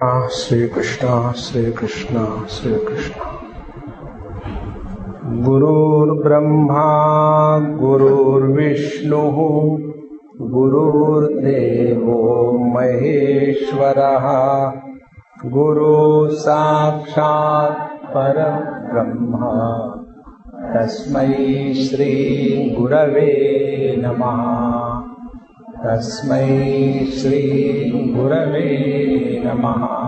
Shri Krishna, Shri Krishna, Shri Krishna. Gurur Brahma, Gurur Vishnu, Gurur Devo Maheshwaraha, Guru Sakshat Parabrahma, Tasmai Shri Gurave Namaha. Tasmai Shri Gurave Namaha.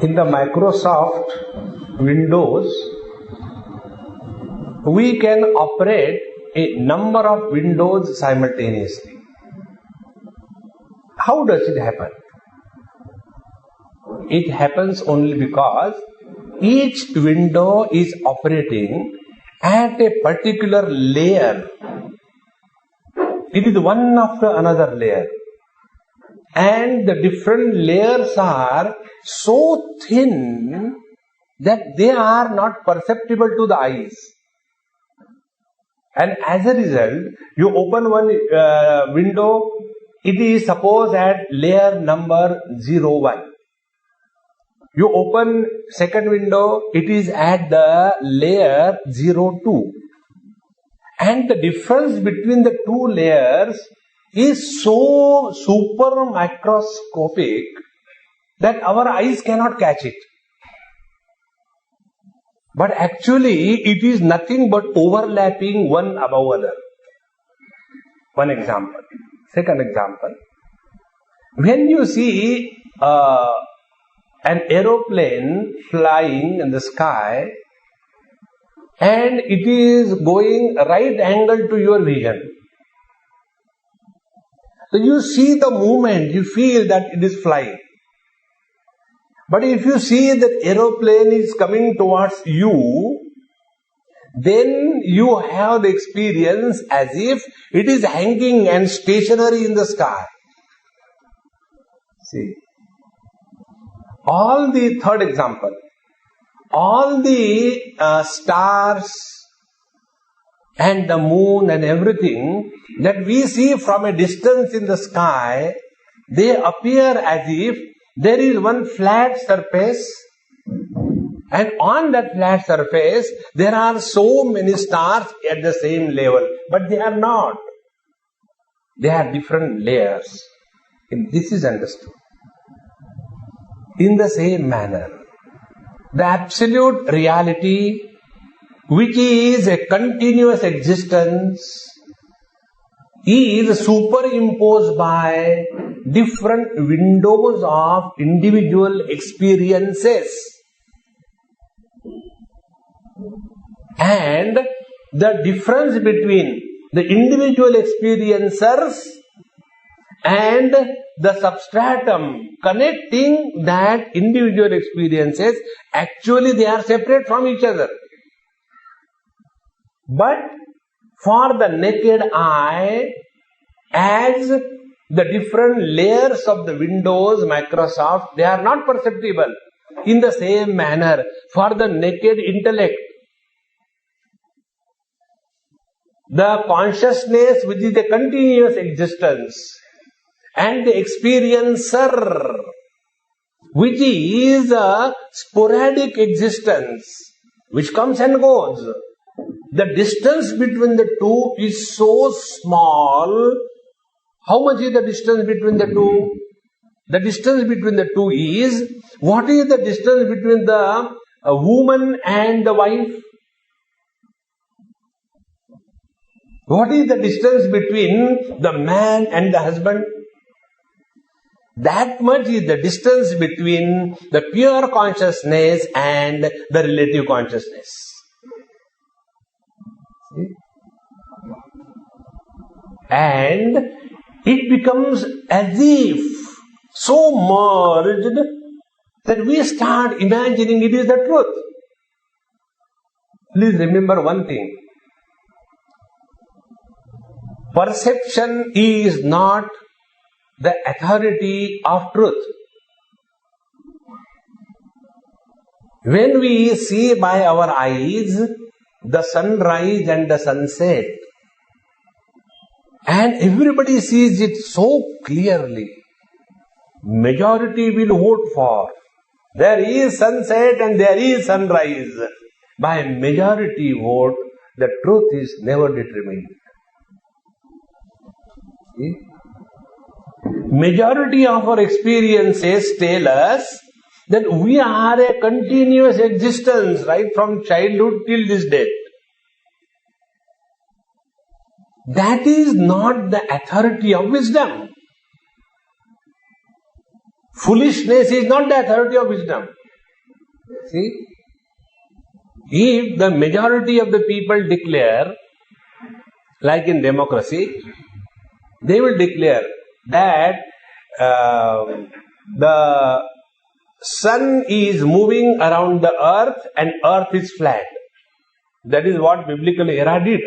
In the Microsoft Windows, we can operate a number of windows simultaneously. How does it happen? It happens only because each window is operating at a particular layer. It is one after another layer. And the different layers are so thin that they are not perceptible to the eyes. And as a result, you open one window, it is suppose at layer number 01. You open second window, it is at the layer 02. And the difference between the two layers is so super microscopic that our eyes cannot catch it. But actually, it is nothing but overlapping one above other. One example. Second example. When you see an aeroplane flying in the sky and it is going right angle to your vision. So you see the movement, you feel that it is flying. But if you see that aeroplane is coming towards you, then you have the experience as if it is hanging and stationary in the sky. See. All the third example, all the stars and the moon and everything that we see from a distance in the sky, they appear as if there is one flat surface, and on that flat surface there are so many stars at the same level, but they are not. They are different layers. And this is understood. In the same manner, the absolute reality, which is a continuous existence, is superimposed by different windows of individual experiences. And the difference between the individual experiencers and the substratum connecting that individual experiences, actually they are separate from each other. But for the naked eye, as the different layers of the Windows, Microsoft, they are not perceptible. In the same manner, for the naked intellect, the consciousness, which is a continuous existence, and the experiencer, which is a sporadic existence, which comes and goes. The distance between the two is so small. How much is the distance between the two? The distance between the two is, what is the distance between the woman and the wife? What is the distance between the man and the husband? That much is the distance between the pure consciousness and the relative consciousness. See? And it becomes as if so merged that we start imagining it is the truth. Please remember one thing. Perception is not the authority of truth. When we see by our eyes the sunrise and the sunset, And everybody sees it so clearly. Majority will vote for. There is sunset and there is sunrise. By majority vote, the truth is never determined. See? Majority of our experiences tell us that we are a continuous existence right from childhood till this date. That is not the authority of wisdom. Foolishness is not the authority of wisdom. See? If the majority of the people declare, like in democracy, they will declare that the sun is moving around the earth and earth is flat. That is what biblical era did.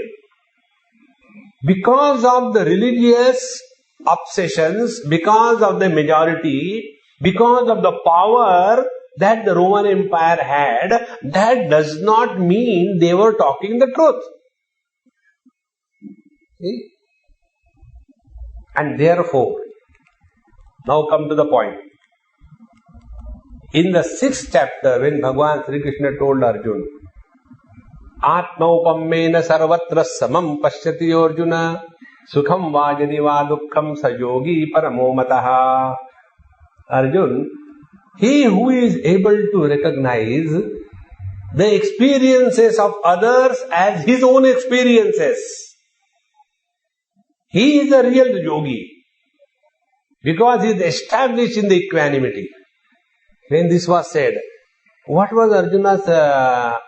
Because of the religious obsessions, because of the majority, because of the power that the Roman Empire had, that does not mean they were talking the truth. See? And therefore, now come to the point. In the 6th chapter, when Bhagavan Sri Krishna told Arjuna, Atmaupamena sarvatra samam pashyati Arjuna sukham vajani va dukkham sayogi paramo mataha. Arjuna, he who is able to recognize the experiences of others as his own experiences, he is a real yogi because he is established in the equanimity. When this was said, what was Arjuna's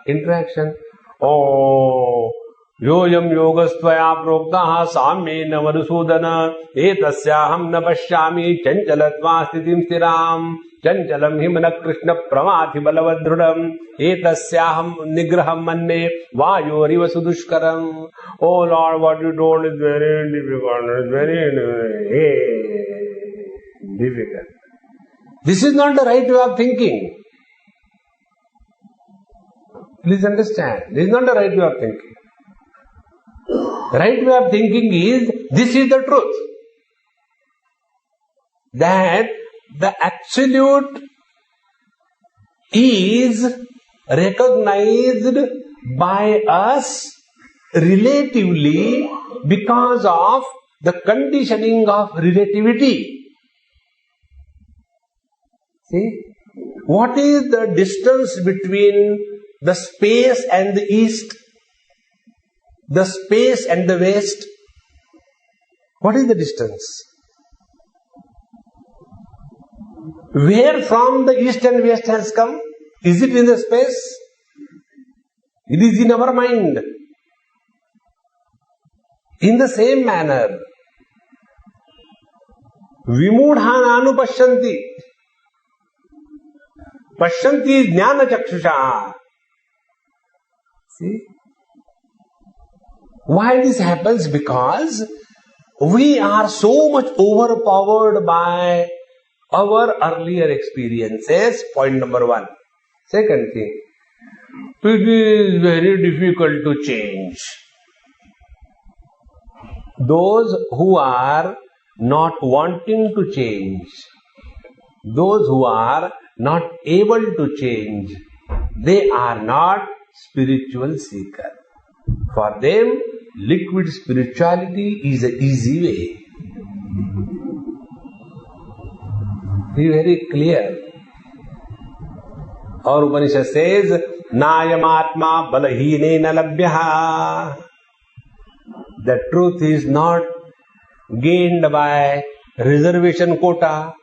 interaction? Oh, yoyam yogastvaya proktaha samena varusudana etasyaham na pashyami chanchalatva sthitim stiram chanchalam himana krishna pramathi balavadrudam etasyaham nigraham manne vayoriva sudushkaram. Oh Lord, what you told is very difficult. It's very difficult. This is not the right way of thinking. Please understand, this is not the right way of thinking. The right way of thinking is, this is the truth. That the absolute is recognized by us relatively because of the conditioning of relativity. See, what is the distance between the space and the east, the space and the west? What is the distance? Where from the east and west has come? Is it in the space? It is in our mind. In the same manner, vimudhana anupashyanti. Pashyanti is jnana chakshusha. See? Why this happens? Because we are so much overpowered by our earlier experiences. Point number 1. Second thing, it is very difficult to change. Those who are not wanting to change, those who are not able to change, they are not spiritual seeker. For them, liquid spirituality is an easy way. Be very clear. Our Upanishad says, Nayamatma balahine labhyaha. The truth is not gained by reservation quota.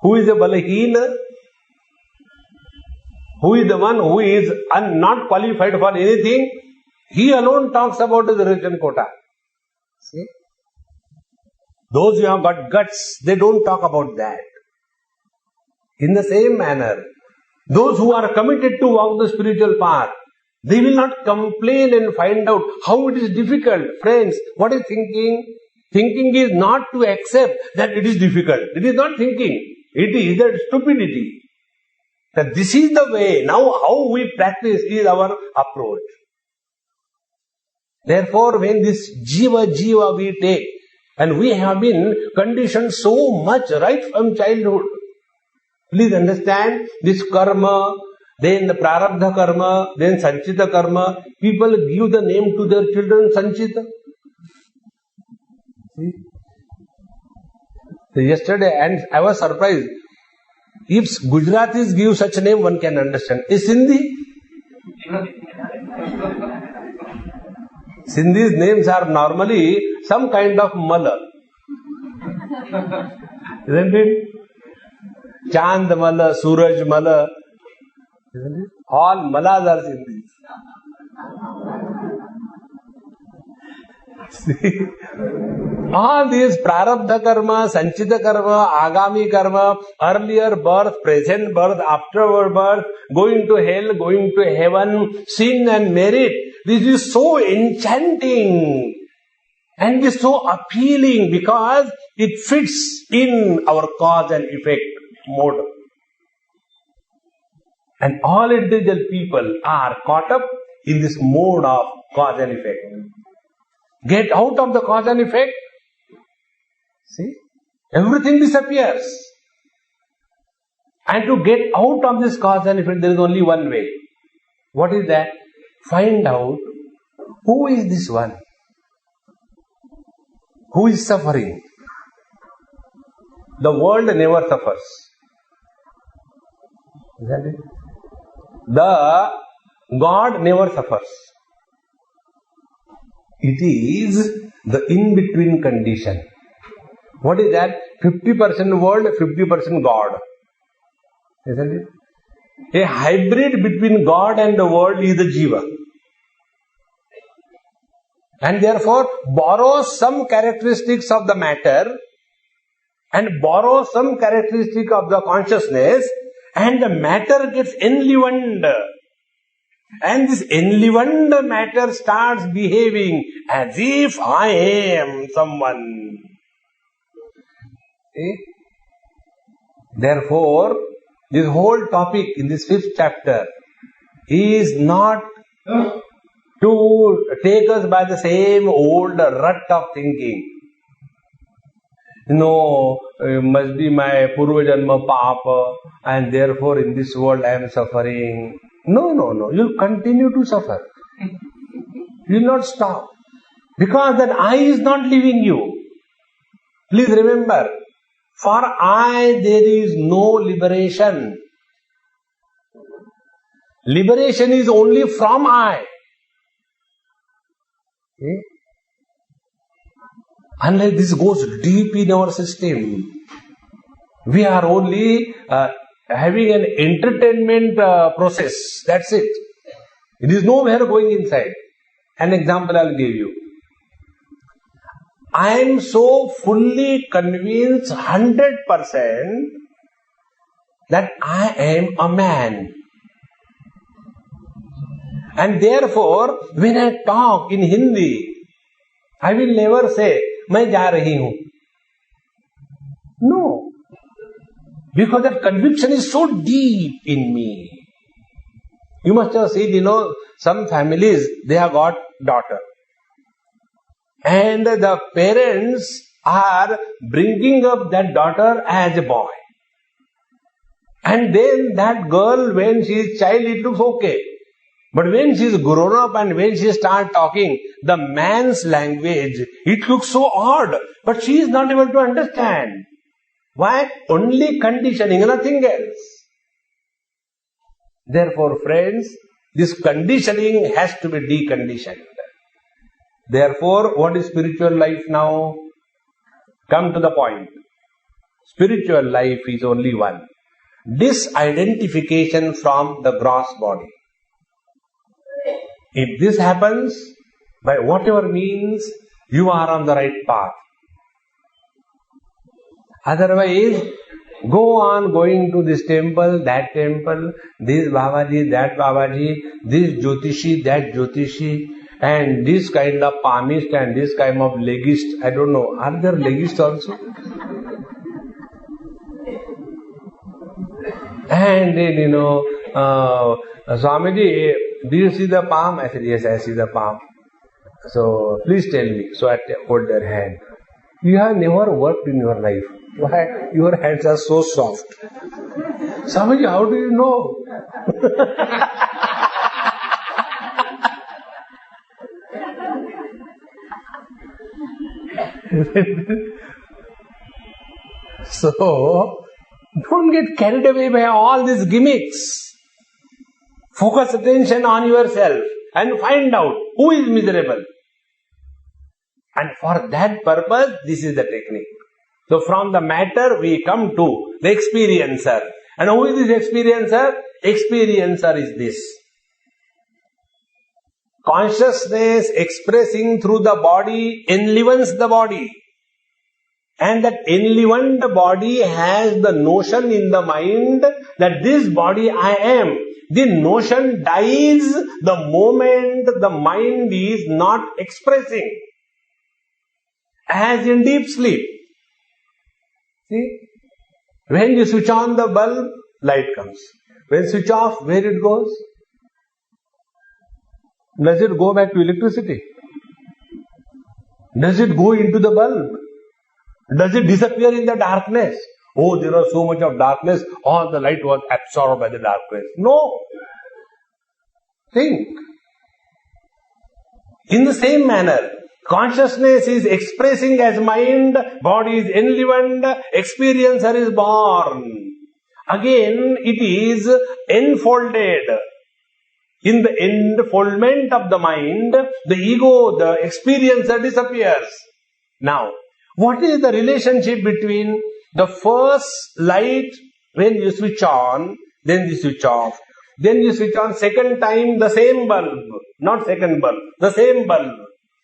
Who is a balahina? Who is the one who is not qualified for anything? He alone talks about the reservation quota. See? Those who have got guts, they don't talk about that. In the same manner, those who are committed to walk the spiritual path, they will not complain and find out how it is difficult. Friends, what is thinking? Thinking is not to accept that it is difficult. It is not thinking. It is that stupidity. That this is the way. Now how we practice is our approach. Therefore, when this jiva we take, and we have been conditioned so much right from childhood. Please understand this karma, then the prarabdha karma, then sanchita karma. People give the name to their children sanchita. See? So yesterday, and I was surprised. If Gujaratis give such a name, one can understand. Is Sindhi? Sindhi's names are normally some kind of mala. Isn't it? Chand mala, Suraj mala. Isn't it? All malas are Sindhis. See? All these prarabdha karma, sanchita karma, agami karma, earlier birth, present birth, afterward birth, going to hell, going to heaven, sin and merit. This is so enchanting and is so appealing because it fits in our cause and effect mode. And all intelligent people are caught up in this mode of cause and effect. Get out of the cause and effect. See? Everything disappears. And to get out of this cause and effect, there is only one way. What is that? Find out who is this one. Who is suffering? The world never suffers. Is that it? The God never suffers. It is the in-between condition. What is that? 50% world, 50% God. Isn't it? A hybrid between God and the world is the jiva. And therefore borrows some characteristics of the matter and borrows some characteristic of the consciousness, and the matter gets enlivened. And this enlivened matter starts behaving as if I am someone. Okay? Therefore, this whole topic in this 5th chapter is not to take us by the same old rut of thinking. No, must be my purva janma papa, and therefore in this world I am suffering. No. You'll continue to suffer. You'll not stop. Because that I is not leaving you. Please remember, for I there is no liberation. Liberation is only from I. Okay? Unless this goes deep in our system, we are only having an entertainment process. That's it. It is nowhere going inside. An example I'll give you. I am so fully convinced 100% that I am a man. And therefore, when I talk in Hindi, I will never say, मैं जा रही हूं. No. Because that conviction is so deep in me. You must have seen, some families, they have got daughter. And the parents are bringing up that daughter as a boy. And then that girl, when she is child, it looks okay. But when she is grown up and when she starts talking the man's language, it looks so odd. But she is not able to understand. Why? Only conditioning, nothing else. Therefore, friends, this conditioning has to be deconditioned. Therefore, what is spiritual life now? Come to the point. Spiritual life is only one. Disidentification from the gross body. If this happens, by whatever means, you are on the right path. Otherwise, go on going to this temple, that temple, this Babaji, that Babaji, this Jyotishi, that Jyotishi, and this kind of palmist and this kind of legist. I don't know, are there legists also? And then, Swamiji, do you see the palm? I said, yes, I see the palm. So please tell me. So I hold their hand. You have never worked in your life. Why? Your hands are so soft. Swamiji, how do you know? So, don't get carried away by all these gimmicks. Focus attention on yourself and find out who is miserable. And for that purpose, this is the technique. So from the matter we come to the experiencer. And who is this experiencer? Experiencer is this. Consciousness expressing through the body enlivens the body. And that enlivened body has the notion in the mind that this body I am. The notion dies the moment the mind is not expressing. As in deep sleep. See? When you switch on the bulb, light comes. When switch off, where it goes? Does it go back to electricity? Does it go into the bulb? Does it disappear in the darkness? Oh, there was so much of darkness, all the light was absorbed by the darkness. No. Think. In the same manner, consciousness is expressing as mind, body is enlivened, experiencer is born. Again, it is enfolded. In the enfoldment of the mind, the ego, the experiencer disappears. Now, what is the relationship between the first light when you switch on, then you switch off, then you switch on second time the same bulb, not second bulb, the same bulb.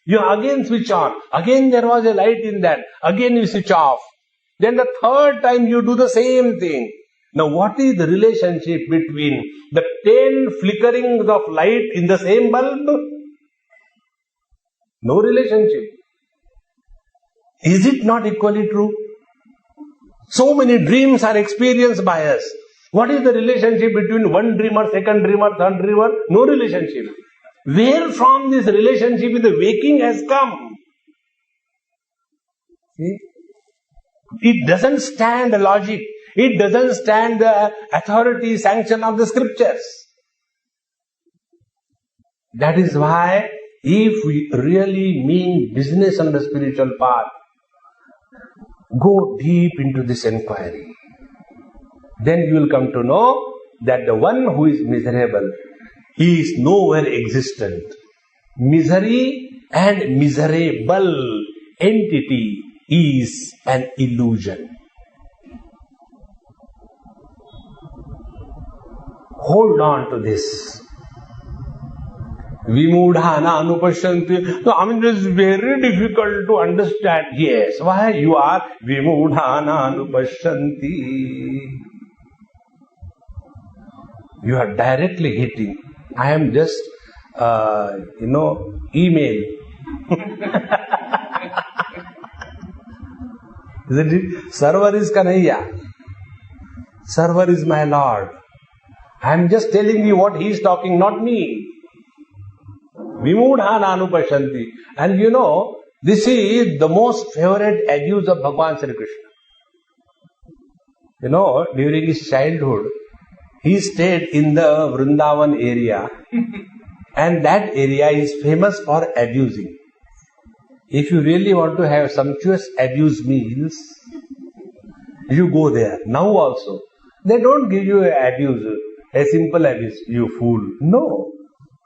You again switch on, again there was a light in that, again you switch off. Then the third time you do the same thing. Now what is the relationship between the 10 flickerings of light in the same bulb? No relationship. Is it not equally true? So many dreams are experienced by us. What is the relationship between one dreamer, second dreamer, third dreamer? No relationship. Where from this relationship in the waking has come? See? It doesn't stand logic. It doesn't stand the authority sanction of the scriptures. That is why if we really mean business on the spiritual path, go deep into this inquiry. Then you will come to know that the one who is miserable, he is nowhere existent. Misery and miserable entity is an illusion. Hold on to this. Vimudhana anupashyanti. So, I mean, this is very difficult to understand. Yes, why you are Vimudhana anupashyanti? You are directly hitting. I am just, email. Isn't it? Server is Kanhaiya. Server is my Lord. I am just telling you what he is talking, not me. Vimudhana anupashyanti. And this is the most favorite abuse of Bhagavan Sri Krishna. During his childhood, he stayed in the Vrindavan area. And that area is famous for abusing. If you really want to have sumptuous abuse meals, you go there. Now also, they don't give you a simple abuse, you fool. No.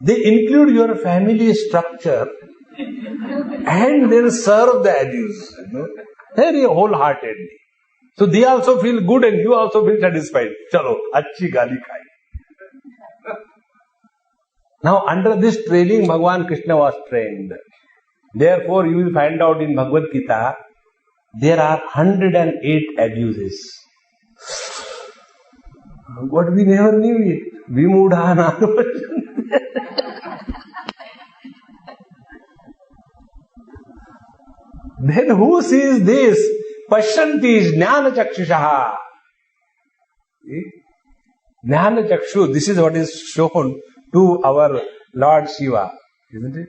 They include your family structure and then serve the abuse. Very wholeheartedly. So they also feel good and you also feel satisfied. Chalo, achhi gali khai. Now under this training, Bhagavan Krishna was trained. Therefore, you will find out in Bhagavad Gita, there are 108 abuses. But we never knew it. Vimudhana. Then who sees this? Pashyanti is Jnana Chakshushaha. Jnana Chakshu, this is what is shown to our Lord Shiva. Isn't it?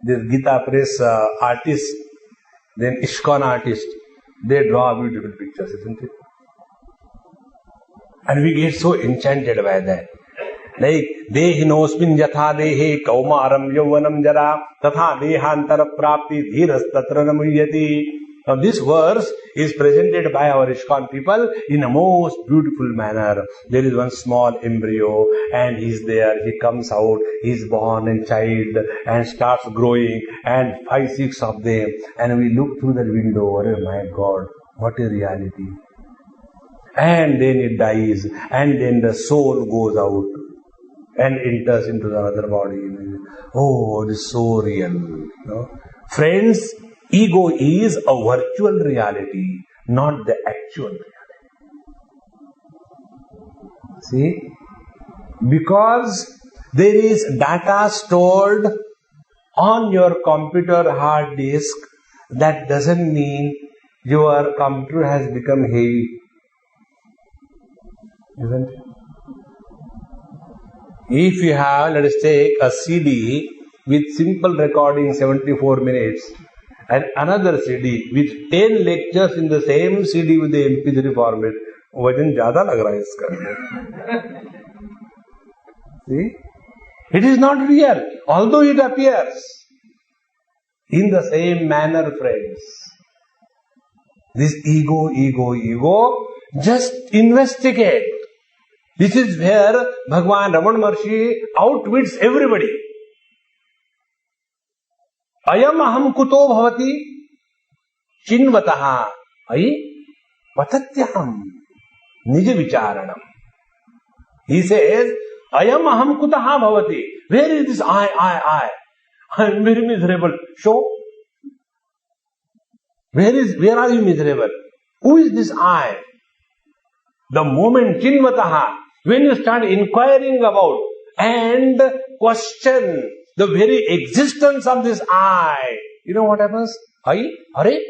This Gita press artist, then ISKCON artist, they draw beautiful pictures, isn't it? And we get so enchanted by that. Like, dehinosmin yatha dehe kaumaram yauvanam jara tatha dehantara prapti dhiras tatra namuyati. Now this verse is presented by our ISKCON people in a most beautiful manner. There is one small embryo and he's there, he comes out, he's born and child and starts growing, and 5, 6 of them, and we look through the window, oh my God, what a reality. And then it dies, and then the soul goes out and enters into another body. Oh, it is so real. No? Friends, ego is a virtual reality, not the actual reality. See? Because there is data stored on your computer hard disk, that doesn't mean your computer has become heavy. Isn't it? If you have, let us take a CD with simple recording 74 minutes and another CD with 10 lectures in the same CD with the MP3 format, वजन ज़्यादा लग रहा है इसका. See? It is not real, although it appears in the same manner, friends. This ego, just investigate. This is where Bhagwan Ramana Maharshi outwits everybody. Ayam aham kuto bhavati chinvataha ai patatyaham nija vicharanam. He says, Ayam aham kutaha bhavati. Where is this I? I am very miserable. Show. Where are you miserable? Who is this I? The moment chinvataha, when you start inquiring about and question the very existence of this I, you know what happens? I, Hare,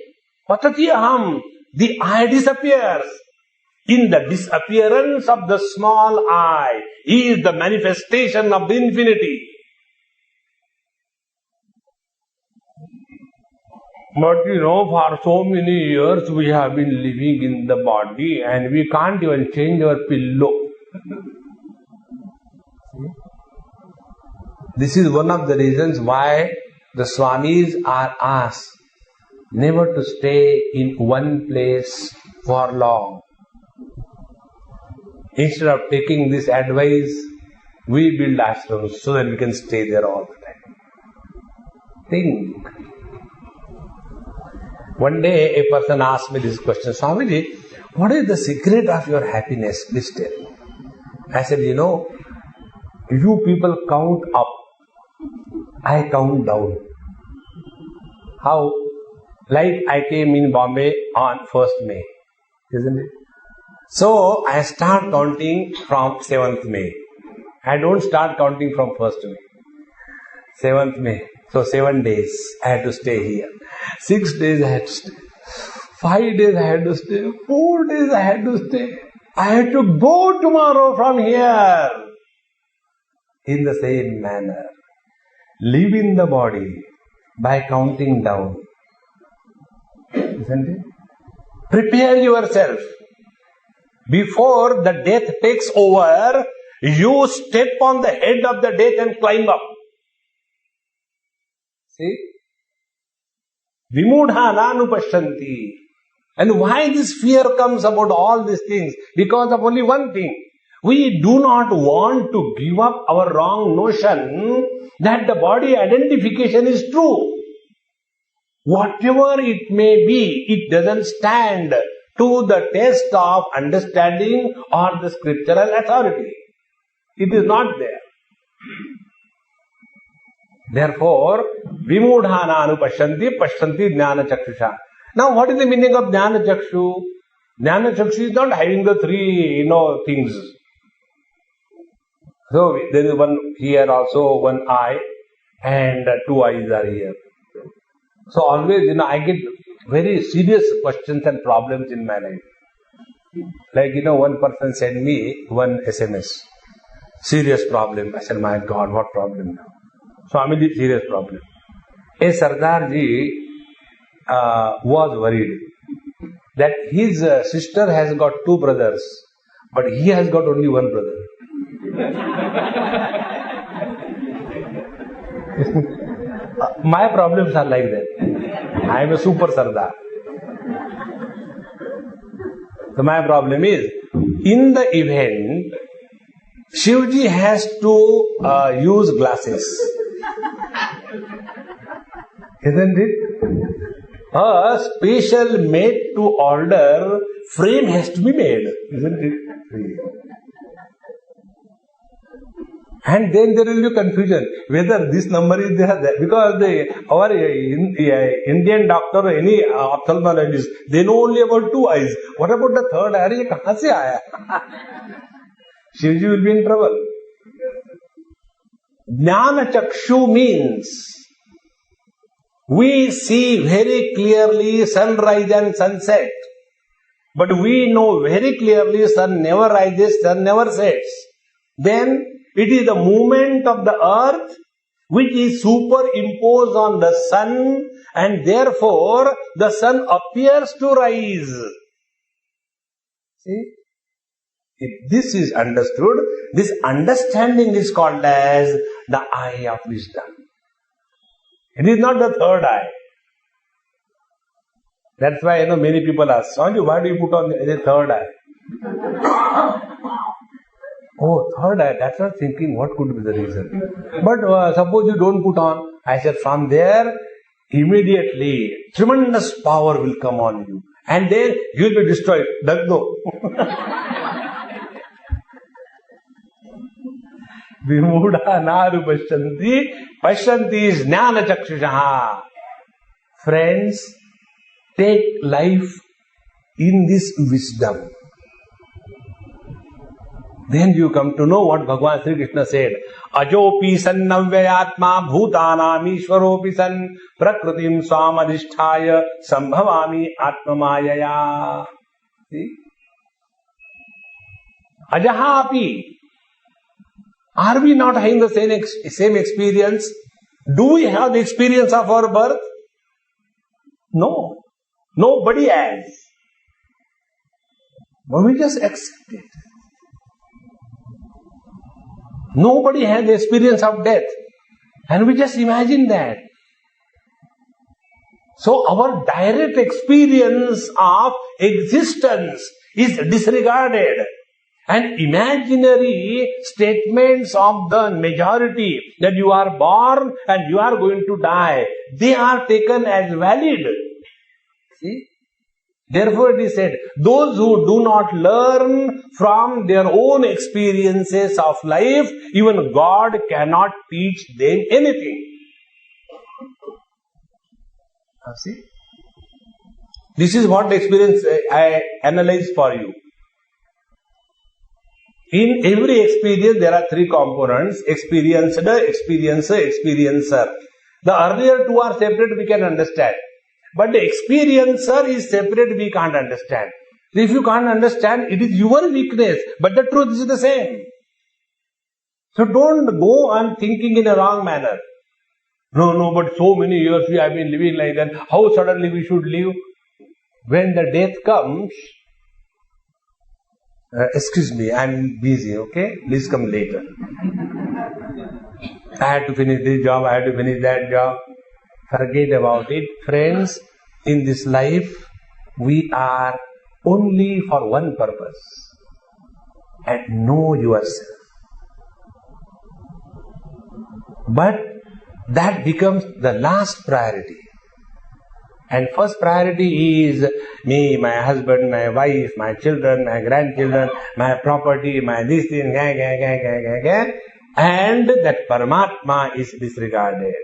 patati aham. The I disappears. In the disappearance of the small I is the manifestation of the infinity. But for so many years we have been living in the body and we can't even change our pillow. This is one of the reasons why the Swamis are asked never to stay in one place for long. Instead of taking this advice, we build ashrams so that we can stay there all the time. Think. One day a person asked me this question, Swamiji, what is the secret of your happiness? Please tell me. I said, you people count up, I count down. How? Like I came in Bombay on 1st May, isn't it? So I start counting from 7th May. I don't start counting from 1st May. 7th May. So 7 days I had to stay here. 6 days I had to stay. 5 days I had to stay. 4 days I had to stay. I had to go tomorrow from here. In the same manner, live in the body by counting down. Isn't it? Prepare yourself. Before the death takes over, you step on the head of the death and climb up. See? Vimudhana anupashyanti. And why this fear comes about all these things? Because of only one thing. We do not want to give up our wrong notion that the body identification is true. Whatever it may be, it doesn't stand to the test of understanding or the scriptural authority. It is not there. Therefore, vimudhana anupashyanti pashyanti jnana chakshusha. Now, what is the meaning of jnana chakshu? Jnana chakshu is not having the 3, things. So, there is one here also, one eye, and 2 eyes are here. So, always, I get very serious questions and problems in my life. Like, one person sent me one SMS. Serious problem. I said, my God, what problem now? Swamiji, serious problem. A Sardarji was worried that his sister has got two brothers, but he has got only one brother. My problems are like that. I am a super Sardar. So my problem is, in the event, Shivji has to use glasses. Isn't it? A special made to order frame has to be made. Isn't it? And then there will be confusion whether this number is there, because our Indian doctor or any ophthalmologist, they know only about two eyes. What about the third eye? Ye kahan se aaya? Shivji will be in trouble. Jnana Chakshu means we see very clearly sunrise and sunset, but we know very clearly sun never rises, sun never sets. Then it is the movement of the earth which is superimposed on the sun, and therefore the sun appears to rise. See? If this is understood, this understanding is called as the eye of wisdom. It is not the third eye. That's why many people ask, Swami, why do you put on the third eye? Oh, third eye, that's not thinking what could be the reason. But suppose you don't put on. I said, from there, immediately, tremendous power will come on you. And then you will be destroyed. Dagdo. Vimudha naru pashyanti. Pashyanti is jnana chakshushaha. Friends, take life in this wisdom. Then you come to know what Bhagavan Sri Krishna said. Ajopi sannavyayatma bhutanam ishwaropi san prakritim swamadhisthaya sambhavami atmamayaya. See? Ajahapi. Are we not having the same experience? Do we have the experience of our birth? No. Nobody has. But we just accept it. Nobody has the experience of death. And we just imagine that. So our direct experience of existence is disregarded. And imaginary statements of the majority that you are born and you are going to die, they are taken as valid. See? Therefore it is said, those who do not learn from their own experiences of life, even God cannot teach them anything. See? This is what the experience I analyze for you. In every experience, there are three components: experiencer, experiencer, experiencer. The earlier two are separate, we can understand. But the experiencer is separate, we can't understand. If you can't understand, it is your weakness, but the truth is the same. So don't go on thinking in a wrong manner. No, but so many years we have been living like that, how suddenly we should live? When the death comes, excuse me, I am busy, okay? Please come later. I had to finish this job, I had to finish that job. Forget about it. Friends, in this life, we are only for one purpose. And know yourself. But that becomes the last priority. And first priority is me, my husband, my wife, my children, my grandchildren, my property, my this thing, and that Paramatma is disregarded.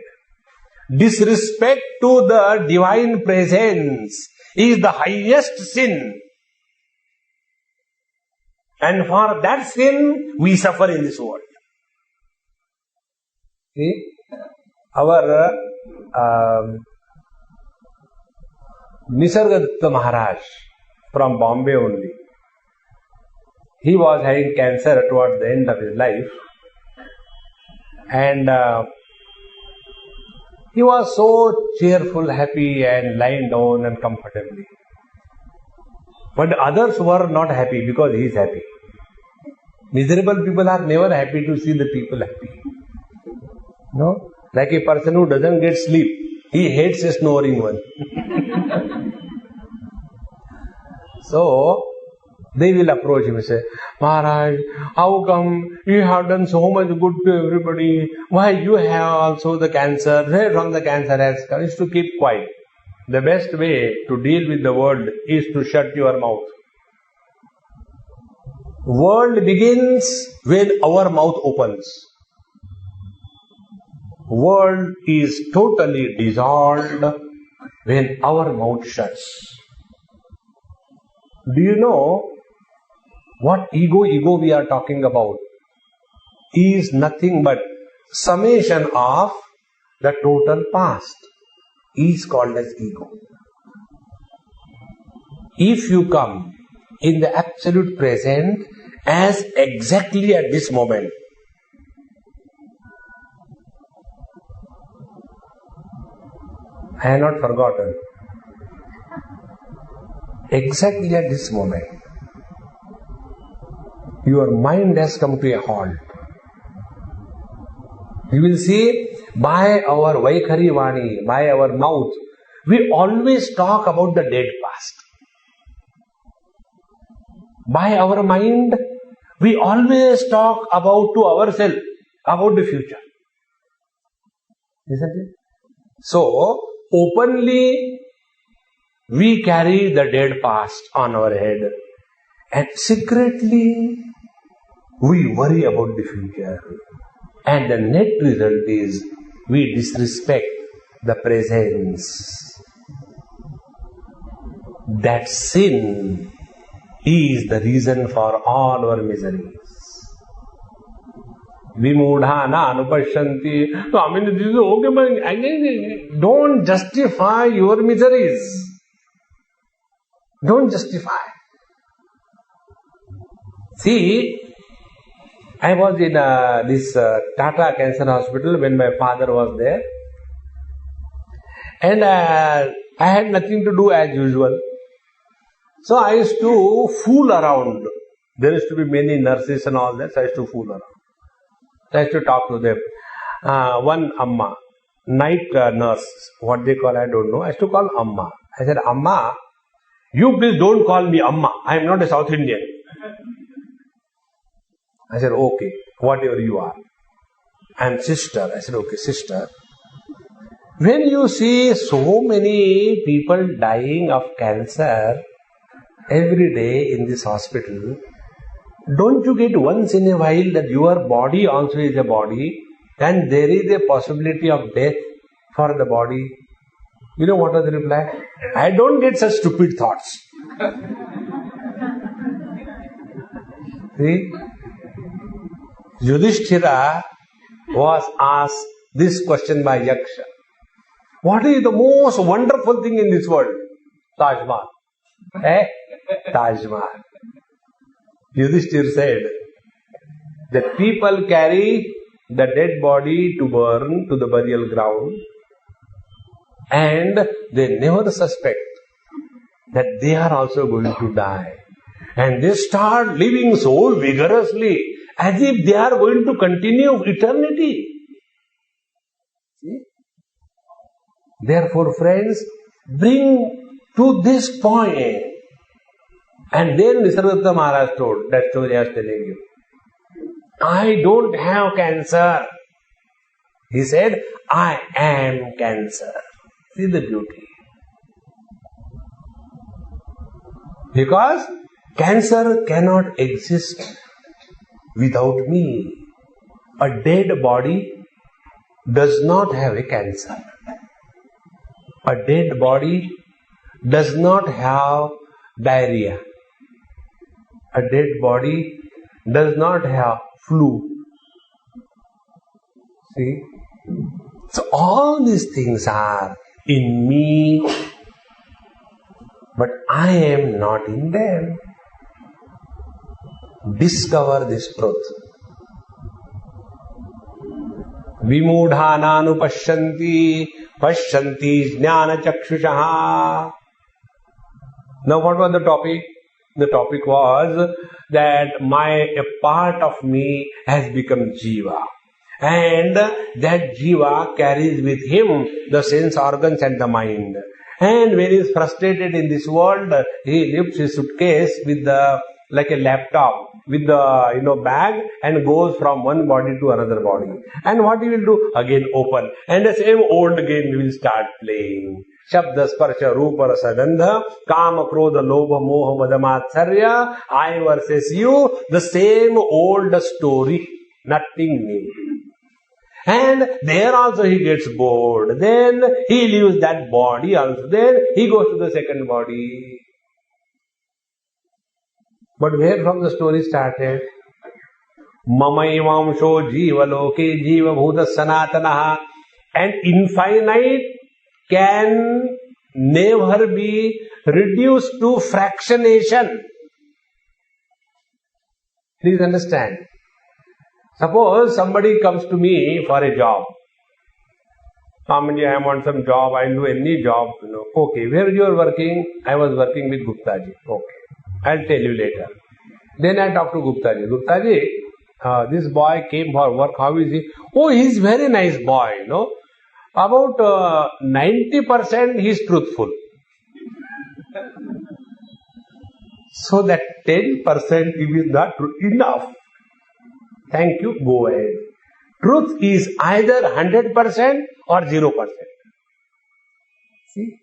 Disrespect to the divine presence is the highest sin. And for that sin, we suffer in this world. See? Our Nisargadatta Maharaj from Bombay only. He was having cancer towards the end of his life. And He was so cheerful, happy and lying down and comfortably. But others were not happy because he is happy. Miserable people are never happy to see the people happy. No? Like a person who doesn't get sleep, he hates a snoring one. So, they will approach him and say, Maharaj, how come you have done so much good to everybody? Why you have also the cancer? Where from the cancer has come? Is to keep quiet. The best way to deal with the world is to shut your mouth. World begins when our mouth opens. World is totally dissolved when our mouth shuts. Do you know what ego we are talking about is nothing but summation of the total past is called as ego. If you come in the absolute present as exactly at this moment, I have not forgotten. Exactly at this moment, your mind has come to a halt. You will see, by our Vaikhari Vani, by our mouth, we always talk about the dead past. By our mind, we always talk about to ourselves, about the future. Isn't it? So, openly, we carry the dead past on our head, and secretly we worry about the future, and the net result is we disrespect the presence. That sin is the reason for all our miseries. Vimudhana anupashyanti. So, I mean, this is okay, but again, don't justify your miseries. Don't justify. See, I was in this Tata Cancer Hospital when my father was there, and I had nothing to do as usual. So I used to fool around. There used to be many nurses and all that, so I used to fool around. So I used to talk to them. One Amma, night nurse, what they call, I don't know. I used to call Amma. I said, Amma, you please don't call me Amma. I am not a South Indian. I said, okay, whatever you are. I am sister. I said, okay, sister. When you see so many people dying of cancer every day in this hospital, don't you get once in a while that your body also is a body and there is a possibility of death for the body? You know what was the reply? I don't get such stupid thoughts. See? Yudhishthira was asked this question by Yaksha. What is the most wonderful thing in this world? Taj Mahal. Taj Mahal. Yudhishthira said that people carry the dead body to burn to the burial ground, and they never suspect that they are also going to die. And they start living so vigorously as if they are going to continue eternity. See? Therefore, friends, bring to this point. And then Nisargadatta Maharaj told, that story I was telling you. I don't have cancer. He said, I am cancer. See the beauty. Because cancer cannot exist without me. A dead body does not have a cancer. A dead body does not have diarrhea. A dead body does not have flu. See? So all these things are in me, but I am not in them. Discover this truth. Vimudhananupashyanti Pashyanti jnana chakshushaha. Now what was the topic? The topic was that a part of me has become Jiva. And that Jiva carries with him the sense organs and the mind. And when he is frustrated in this world, he lifts his suitcase with like a laptop with the bag and goes from one body to another body. And what he will do? Again open. And the same old game will start playing. Shabda sparsha rupa rasa gandha kama krodha lobha moha mada matsarya, I versus you, the same old story, nothing new. And there also he gets bored. Then he leaves that body also. Then he goes to the second body. But where from the story started? Mamaivamsho jiva loke jiva bhuta sanatanaha. And infinite can never be reduced to fractionation. Please understand. Suppose somebody comes to me for a job. Swamiji, I want some job, I'll do any job. Okay, where you are working? I was working with Guptaji. Okay, I'll tell you later. Then I talk to Guptaji. Guptaji, this boy came for work, how is he? Oh, he's very nice boy, About 90% he's truthful. So that 10% if is not enough. Thank you, go ahead. Truth is either 100% or 0%. See?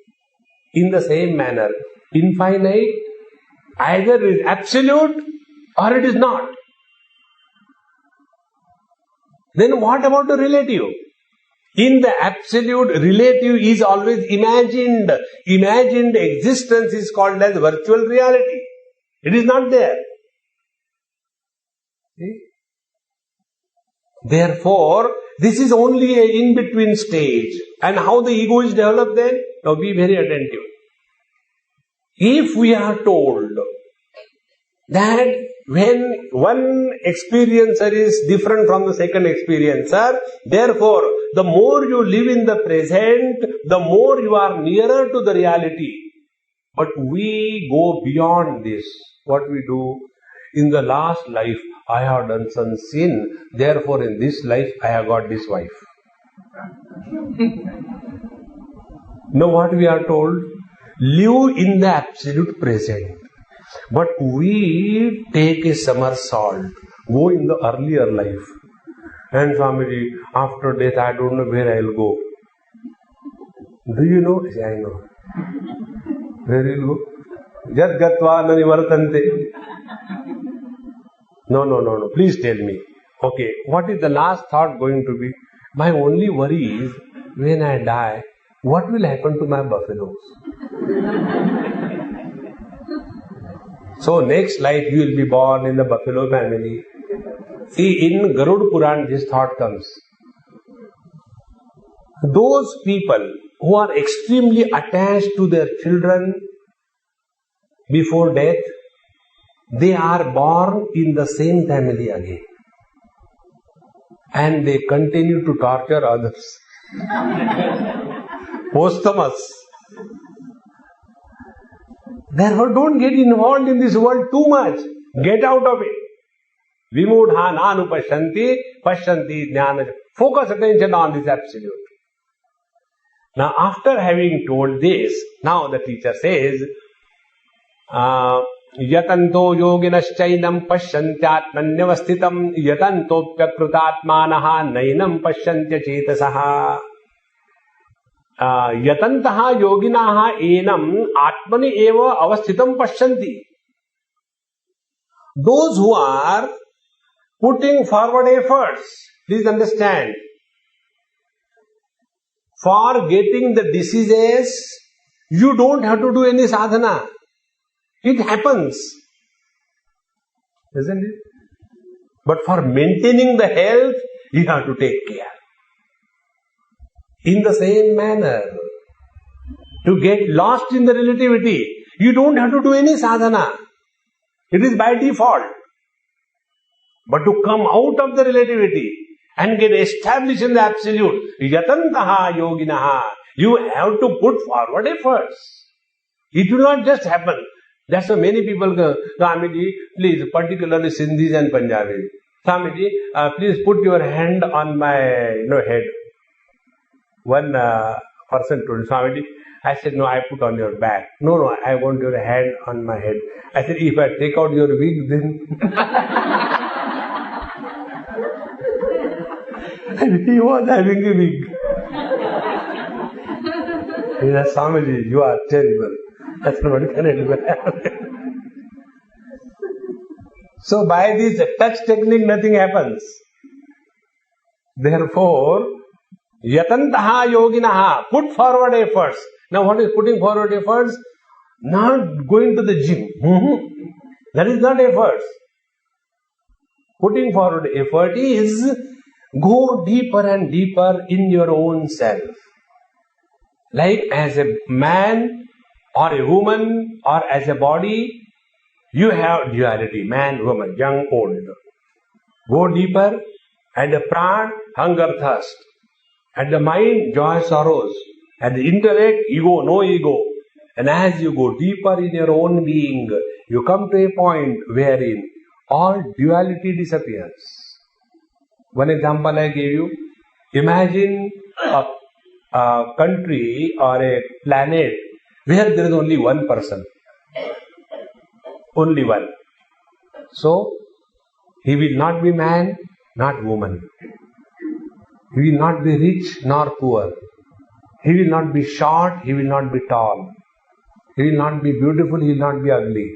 In the same manner, infinite either is absolute or it is not. Then what about the relative? In the absolute, relative is always imagined. Imagined existence is called as virtual reality. It is not there. See? Therefore, this is only an in-between stage. And how the ego is developed then? Now be very attentive. If we are told that when one experiencer is different from the second experiencer, therefore, the more you live in the present, the more you are nearer to the reality. But we go beyond this. What we do? In the last life, I have done some sin. Therefore, in this life, I have got this wife. Now, what we are told? Live in the absolute present. But we take a somersault, go in the earlier life. And Swamiji, after death, I don't know where I will go. Do you know? Yes, I know. Where will you go? Yad gatva na nivartante. No. Please tell me. Okay, what is the last thought going to be? My only worry is, when I die, what will happen to my buffaloes? So next life you will be born in the buffalo family. See, in Garud Puran this thought comes. Those people who are extremely attached to their children before death, they are born in the same family again. And they continue to torture others. Posthumous. Therefore, don't get involved in this world too much. Get out of it. Vimudha nanupashyanti, pashyanti jnana. Focus attention on this absolute. Now, after having told this, now the teacher says, yatanto yoginaschainam pashyantyatmanyavasthitam yatantopyakrutatmanaha nainam pashyantya chetasaha. Yatantaha yoginaha enam atmani eva avasthitam pashyanti. Those who are putting forward efforts, please understand, for getting the diseases, you don't have to do any sadhana. It happens. Isn't it? But for maintaining the health, you have to take care. In the same manner, to get lost in the relativity, you don't have to do any sadhana. It is by default. But to come out of the relativity and get established in the absolute, yatantaha yoginaha, You have to put forward efforts. It will not just happen. That's why many people go, Swamiji, please, particularly Sindhis and Punjabis. Swamiji, please put your hand on my head. One person told Swamiji, I said, no, I put on your back. No, I want your hand on my head. I said, if I take out your wig, then... And he was having a wig. He said, Swamiji, you are terrible. That's not terrible. So by this touch technique, nothing happens. Therefore, yatantaha yoginaha, put forward efforts. Now what is putting forward efforts? Not going to the gym. That is not efforts. Putting forward effort is go deeper and deeper in your own self. Like as a man or a woman or as a body, you have duality, man, woman, young, old. Go deeper, at the pran, hunger, thirst. At the mind, joy, sorrows. At the intellect, ego, no ego. And as you go deeper in your own being, you come to a point wherein all duality disappears. One example I gave you. Imagine a country or a planet where there is only one person. Only one. So, he will not be man, not woman. He will not be rich nor poor. He will not be short, he will not be tall. He will not be beautiful, he will not be ugly.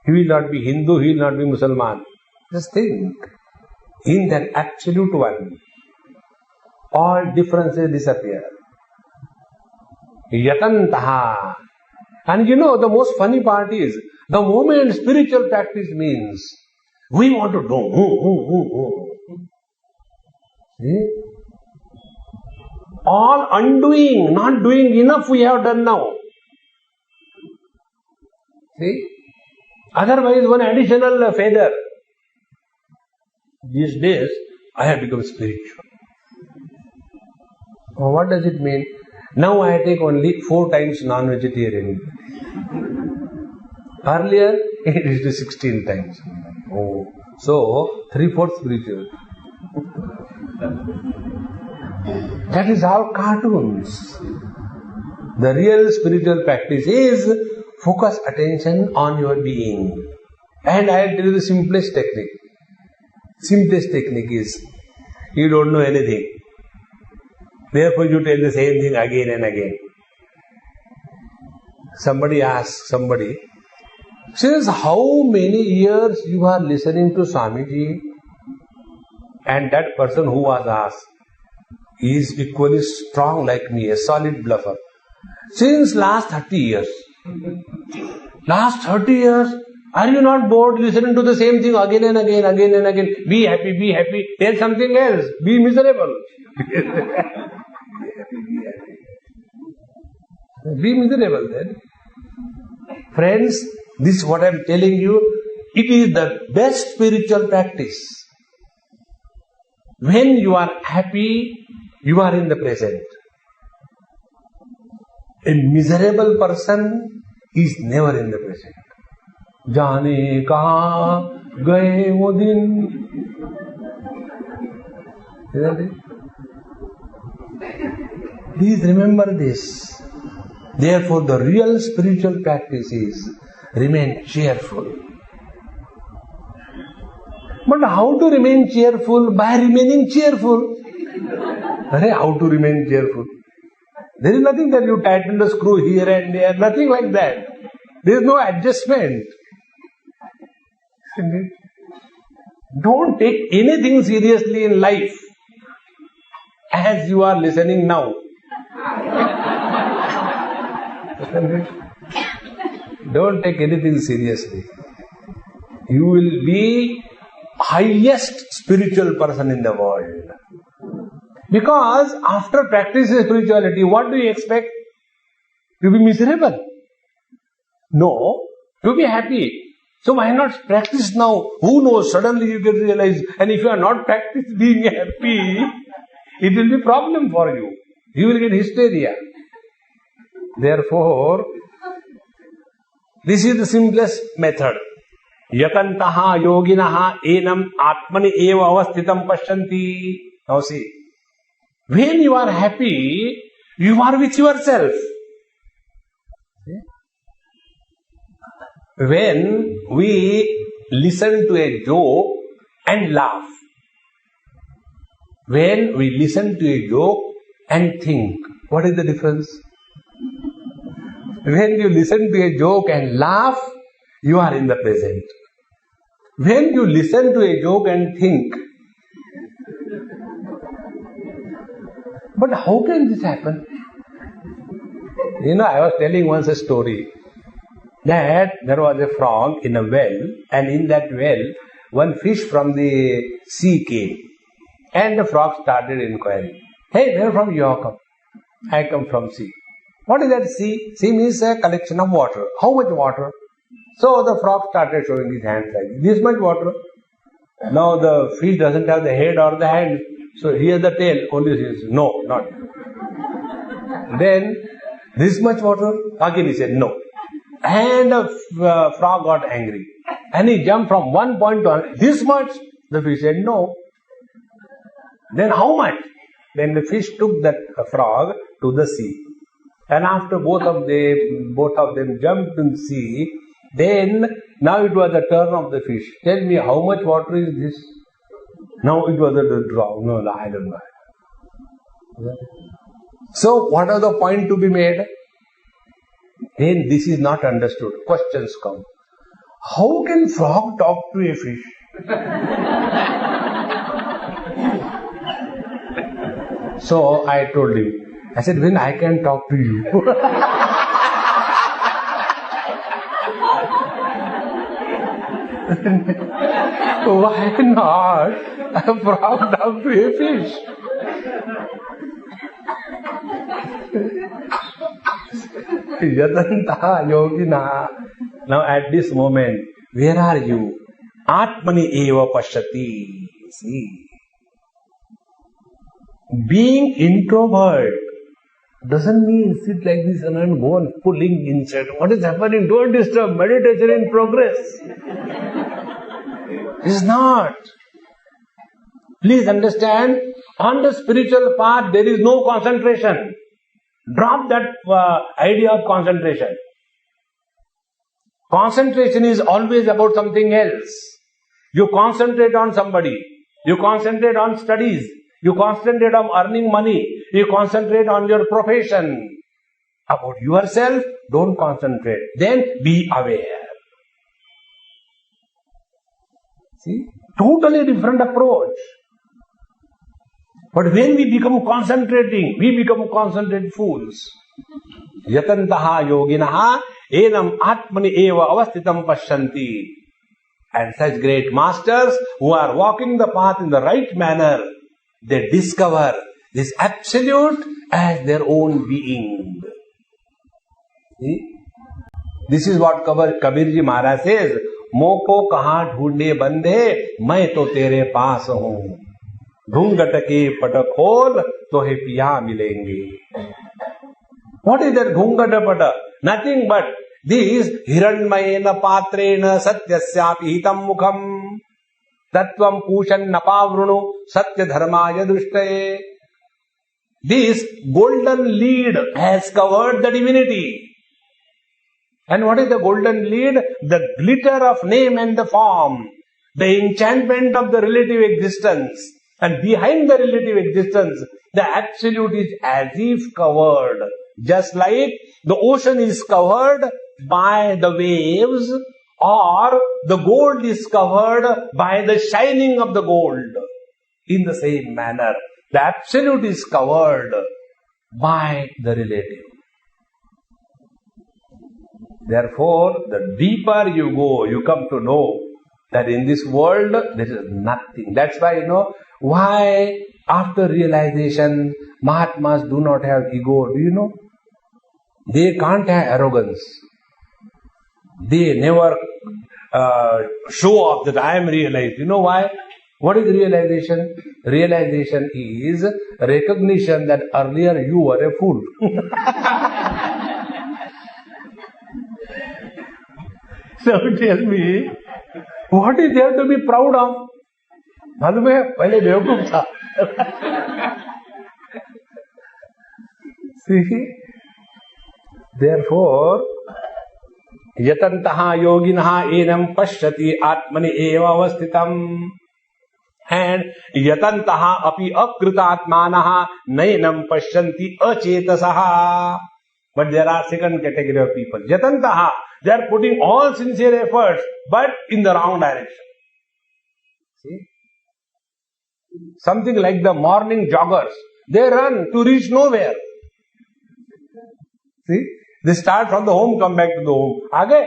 He will not be Hindu, he will not be Muslim. Just think. In that absolute one, all differences disappear. Yatantaha. And the most funny part is, the moment spiritual practice means, we want to do. See? All undoing, not doing enough we have done now. See? Otherwise, one additional feather. These days, I have become spiritual. What does it mean? Now I take only 4 times non-vegetarian. Earlier, it is to 16 times. So, 3/4 spiritual. That is all cartoons. The real spiritual practice is focus attention on your being. And I will tell you the simplest technique. Simplest technique is, you don't know anything. Therefore you tell the same thing again and again. Somebody asks somebody, since how many years you are listening to Swamiji? And that person who was asked is equally strong like me, a solid bluffer. Since last 30 years. Last 30 years, are you not bored listening to the same thing again and again, again and again? Be happy, be happy. Tell something else. Be miserable. Be miserable then. Friends, this is what I am telling you. It is the best spiritual practice. When you are happy, you are in the present. A miserable person is never in the present. Jaane kahan gaye wo din. Isn't it? Please remember this. Therefore, the real spiritual practice is remain cheerful. But how to remain cheerful? By remaining cheerful. How to remain cheerful? There is nothing that you tighten the screw here and there, nothing like that. There is no adjustment. Don't take anything seriously in life as you are listening now. Don't take anything seriously. You will be highest spiritual person in the world. Because after practicing spirituality, what do you expect? To be miserable? No, to be happy. So why not practice now? Who knows, suddenly you get realized, and if you are not practiced being happy, it will be a problem for you. You will get hysteria. Therefore, this is the simplest method. Yatantaha yoginaha enam atmani eva avasthitam pashyanti. Now see, when you are happy, you are with yourself. When we listen to a joke and laugh, when we listen to a joke and think, what is the difference? When you listen to a joke and laugh, you are in the present. When you listen to a joke and think, but how can this happen? I was telling once a story that there was a frog in a well, and in that well, one fish from the sea came. And the frog started inquiring, "Hey, where from you come?" "I come from sea." "What is that sea?" "Sea means a collection of water." "How much water?" So the frog started showing his hands like this much water. Now the fish doesn't have the head or the hand, so here's the tail. Only says, "No, not." Then, "This much water?" Again he said, "No." And the frog got angry. And he jumped from one point to another. "This much?" The fish said, "No." "Then how much?" Then the fish took that frog to the sea. And after both of them jumped in the sea, then now it was the turn of the fish. "Tell me, how much water is this?" Now it was the drop. No, I don't know. So what are the point to be made? Then this is not understood. Questions come. How can frog talk to a fish? So I told him, I said, when I can talk to you. Why not a frog talk to a fish? Yatantaha yogina. Now at this moment, where are you? Atmani eva pashyati. See. Being introvert doesn't mean sit like this and go on pulling inside. What is happening? Don't disturb meditation in progress. It's not. Please understand, on the spiritual path there is no concentration. Drop that idea of concentration. Concentration is always about something else. You concentrate on somebody. You concentrate on studies. You concentrate on earning money. You concentrate on your profession. About yourself, don't concentrate. Then be aware. See? Totally different approach. But when we become concentrating, we become concentrated fools. Yatantaha yoginaha enam atmani eva avasthitam pashyanti. And such great masters who are walking the path in the right manner, they discover this absolute as their own being. See? This is what Kabirji Maharaj says, "Moko kahan dhoonde bandhe, main to tere paas hoon. Dhungat ke pata khol, tohe piya milenge." What is that dhungata pata? Nothing but this hiranmayena patrena satyasyapi hitam mukham tattvam pushan napavrunu satya dharmaya drushtaye. This golden lead has covered the divinity. And what is the golden lead? The glitter of name and the form. The enchantment of the relative existence. And behind the relative existence, the absolute is as if covered. Just like the ocean is covered by the waves, or the gold is covered by the shining of the gold. In the same manner, the absolute is covered by the relative. Therefore, the deeper you go, you come to know that in this world there is nothing. That's why, why after realization, Mahatmas do not have ego. Do you know? They can't have arrogance. They never show off that I am realized. You know why? What is realization? Realization is recognition that earlier you were a fool. So tell me, what is there to be proud of? मालूम है पहले बेवकूफ था. See, therefore, yatantaha yoginaha enam pashyati atmani eva avasthitam. And yatantaha api akritatmanaha nainam pashyanti achetasaha. But there are second category of people. Yatantaha, they are putting all sincere efforts, but in the wrong direction. See? Something like the morning joggers. They run to reach nowhere. See? They start from the home, come back to the home. Aage?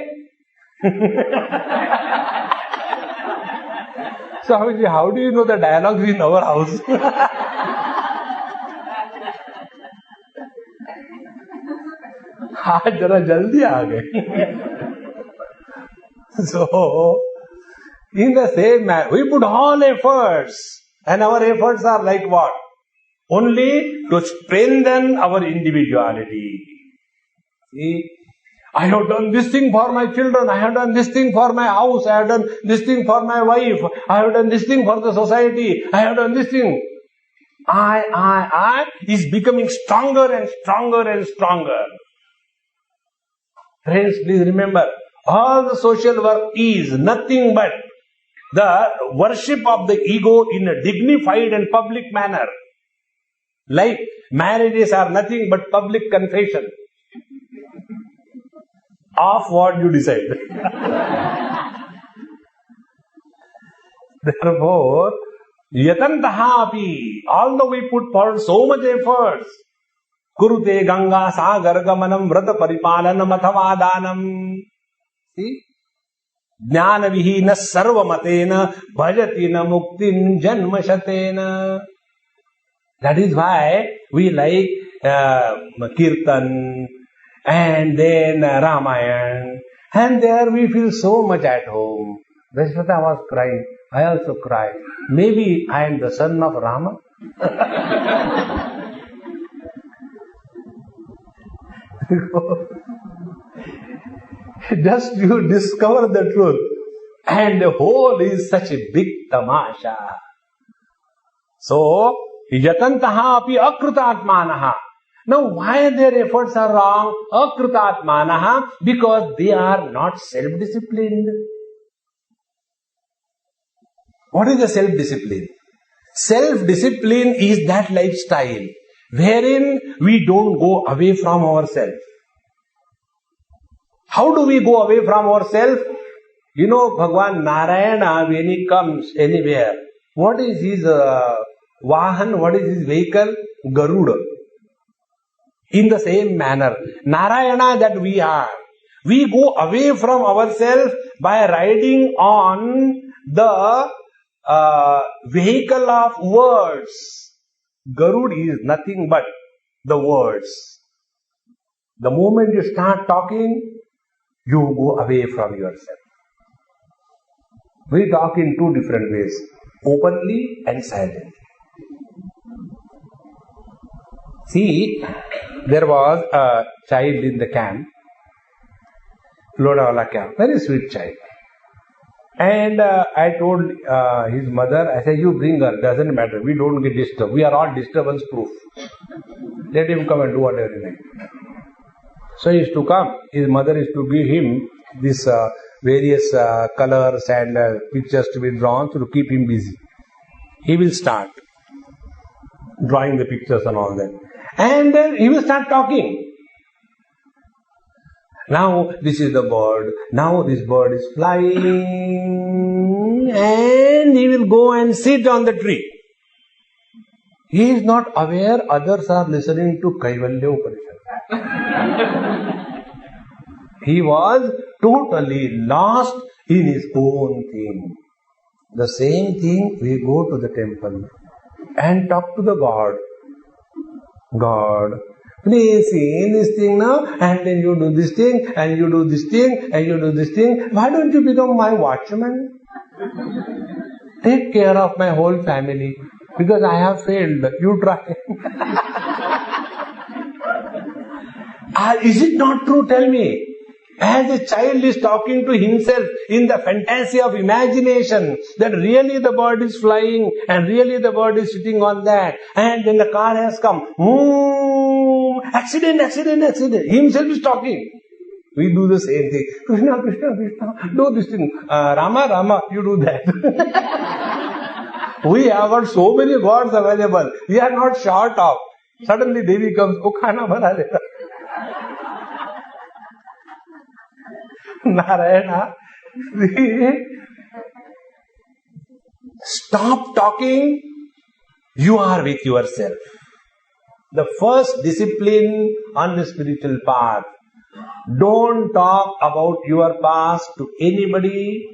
So how do you know the dialogues in our house? आज जरा जल्दी आ गए. So, in the same manner, we put all efforts, and our efforts are like what? Only to strengthen our individuality. See, I have done this thing for my children, I have done this thing for my house, I have done this thing for my wife, I have done this thing for the society, I have done this thing. I is becoming stronger and stronger and stronger. Friends, please remember, all the social work is nothing but the worship of the ego in a dignified and public manner. Like marriages are nothing but public confession of what you decide. Therefore, yatantaha api, although we put forward so much efforts, kurute ganga sagar gamanam vrata paripalanam athava danam. See? Jnana vihina sarvamatena bhajatina muktin janmashatena. That is why we like Kirtan and then Ramayana, and there we feel so much at home. Vashwata was crying. I also cried. Maybe I am the son of Rama. Just you discover the truth, and the whole is such a big tamasha. So, yatantaha api akritatmanaha. Now, why their efforts are wrong? Akritatmanaha, because they are not self-disciplined. What is the self-discipline? Self-discipline is that lifestyle wherein we don't go away from ourselves. How do we go away from ourselves? You know, Bhagwan Narayana, when he comes anywhere, what is his Vahan, what is his vehicle? Garuda. In the same manner, Narayana that we are, we go away from ourselves by riding on the vehicle of words. Garud is nothing but the words. The moment you start talking, you go away from yourself. We talk in two different ways, openly and silently. See, there was a child in the camp, Lodawala camp, very sweet child. And I told his mother, I said, you bring her, doesn't matter, we don't get disturbed. We are all disturbance proof. Let him come and do whatever he likes. So he used to come, his mother used to give him these various colors and pictures to be drawn to keep him busy. He will start drawing the pictures and all that. And then he will start talking. Now this is the bird, now this bird is flying, and he will go and sit on the tree. He is not aware others are listening to Kaivalya Upanishad. He was totally lost in his own thing. The same thing, we go to the temple and talk to the God. God, please see this thing now, and then you do this thing, and you do this thing, and you do this thing. Why don't you become my watchman? take care of my whole family because I have failed. You try. Is it not true? Tell me. As a child is talking to himself in the fantasy of imagination that really the bird is flying and really the bird is sitting on that, and then the car has come. Accident, accident, accident. Himself is talking. We do the same thing. Krishna, Krishna, Krishna. Do this thing. Rama, Rama, you do that. We have got so many gods available. We are not short of. Suddenly Devi comes. Oh, khana bana deta. Narayana. Stop talking. You are with yourself. The first discipline on the spiritual path. Don't talk about your past to anybody.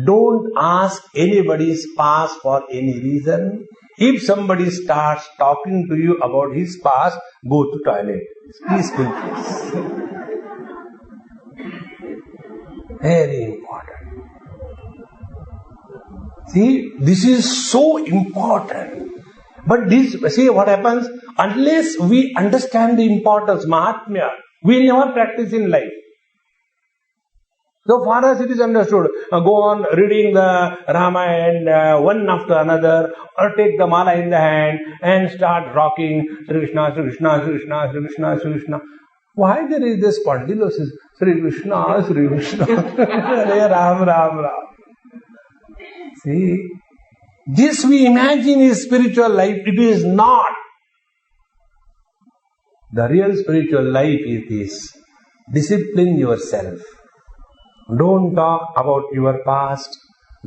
Don't ask anybody's past for any reason. If somebody starts talking to you about his past, go to toilet. Peaceful place. Very important. See, this is so important. But this, see what happens? Unless we understand the importance, Mahatmya, we never practice in life. So far as it is understood, go on reading the Ramayana one after another, or take the mala in the hand and start rocking Sri Krishna, Sri Krishna, Sri Krishna, Sri Krishna, Sri Krishna. Why there is this spondylosis? Sri Krishna, Sri Krishna, Hare Ram, Ram, Ram. See, this we imagine is spiritual life. It is not. The real spiritual life is this. Discipline yourself. Don't talk about your past.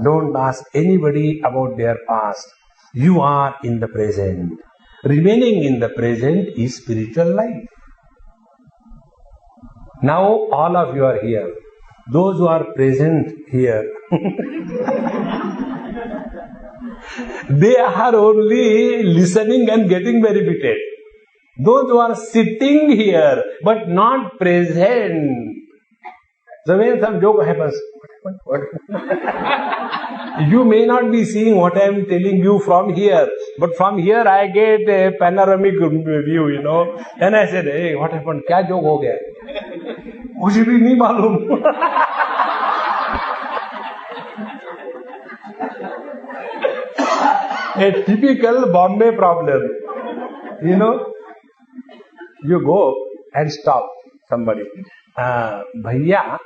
Don't ask anybody about their past. You are in the present. Remaining in the present is spiritual life. Now all of you are here. Those who are present here, they are only listening and getting benefited. Those who are sitting here but not present. So when some joke happens, what? You may not be seeing what I am telling you from here, but from here I get a panoramic view, you know. And I said, hey, what happened? Kya joke ho gaya? मुझे भी नहीं मालूम. A typical Bombay problem. You know, you go and stop somebody. भैया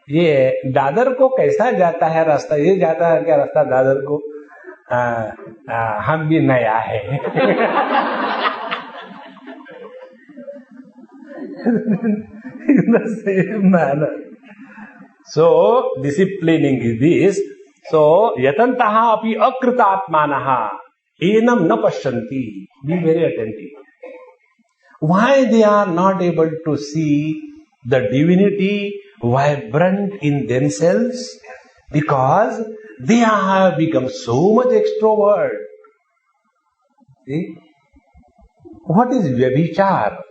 ये दादर को कैसा जाता है रास्ता? ये जाता है क्या रास्ता दादर को? हम भी नया है. In the same manner. So, disciplining is this. So, yatantaha api akritatmanaha enam na pashyanti. Be very attentive. Why they are not able to see the divinity vibrant in themselves? Because they have become so much extrovert. See? What is vyabhichar?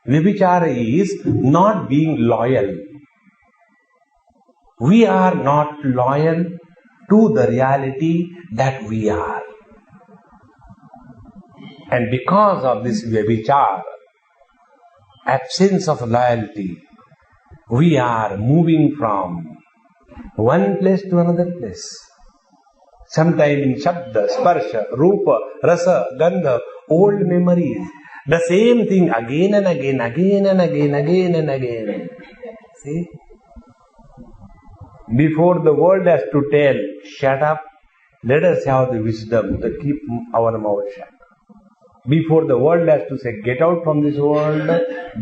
Vyabhichara is not being loyal. We are not loyal to the reality that we are. And because of this vyabhichara, absence of loyalty, we are moving from one place to another place. Sometime in Shabda, Sparsha, Rupa, Rasa, Gandha, old memories. The same thing again and again, again and again, again and again. See? Before the world has to tell, shut up, let us have the wisdom to keep our mouth shut. Before the world has to say, get out from this world,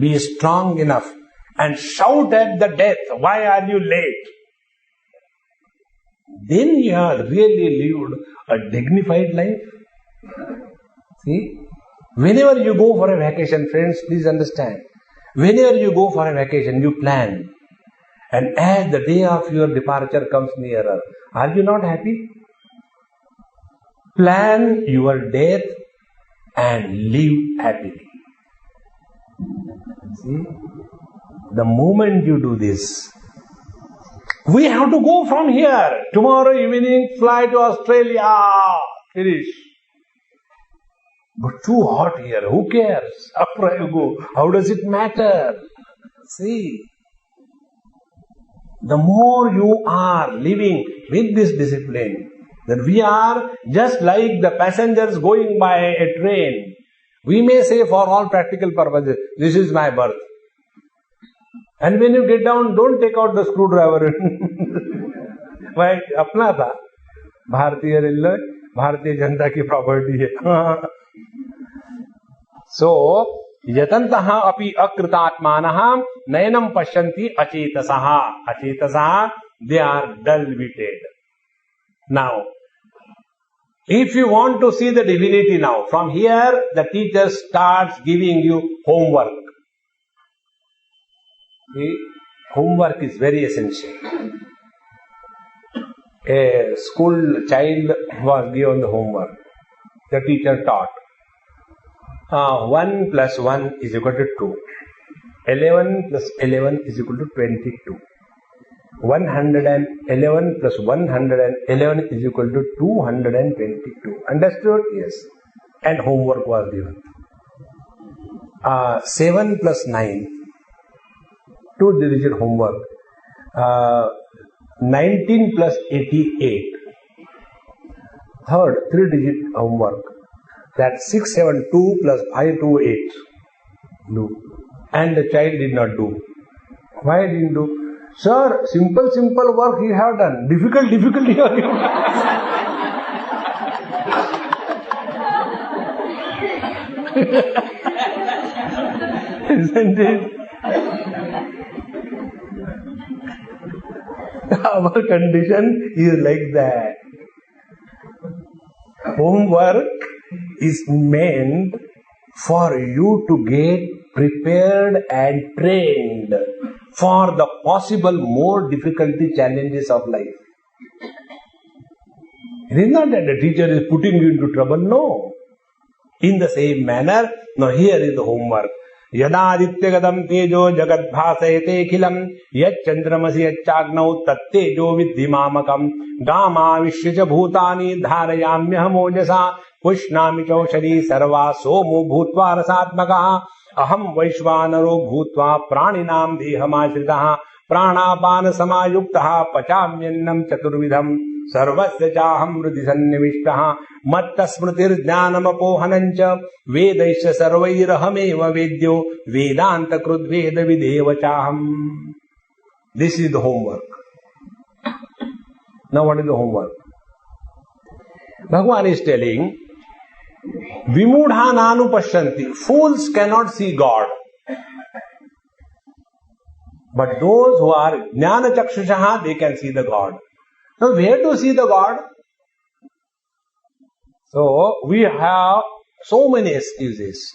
be strong enough and shout at the death, why are you late? Then you have really lived a dignified life. See? Whenever you go for a vacation, friends, please understand. Whenever you go for a vacation, you plan. And as the day of your departure comes nearer, are you not happy? Plan your death and live happily. See? The moment you do this, We have to go from here. Tomorrow evening, fly to Australia. Finish. But too hot here. Who cares? After you go, how does it matter? See, the more you are living with this discipline, that we are just like the passengers going by a train. We may say for all practical purposes, this is my berth. And when you get down, don't take out the screwdriver. Why? अपना था. भारतीय railway, Bharatiya Janata की property है. So, यतन्तः अपि अकृतात्मानः नयनं पश्यन्ति अचेतसः. अचेतसः, they are dull-witted. Now, if you want to see the divinity now, from here the teacher starts giving you homework. See, homework is very essential. A school child was given the homework. The teacher taught. 1 plus 1 is equal to 2. 11 plus 11 is equal to 22. 111 plus 111 is equal to 222. Understood? Yes. And homework was given. 7 plus 9. 2-digit homework. 19 plus 88. Third, 3-digit homework. That's 672 plus 528. Do. And the child did not do. Why didn't do? Sir, simple work he have done. Difficult he have given. Isn't it? Our condition is like that. Homework is meant for you to get prepared and trained for the possible more difficulty challenges of life. It is not that the teacher is putting you into trouble, no. In the same manner, now here is the homework. Yadadityagatam tejo jagat bhasayate khilam yachandramasi yacchagnau tattejo vidhimamakam gama vishyacha bhutani dharayamyaham ojasa pushnami chaushari sarva somo bhutva rasatmakaha aham vaishvanaro bhutva praninam dehamashritah pranapan samayuktah pachamyannam chaturvidham sarvasya chaham hridhi sannivishtaha matta smritir jnanamapohanancha vedaisya sarvairahameva vedyo vedanta krud veda videva chaham. This is the homework. Now what is the homework? Bhagavan is telling, Vimudha nanu pashyanti. Fools cannot see God. But those who are jnana chakshushaha, they can see the God. Now where to see the God? So we have so many excuses.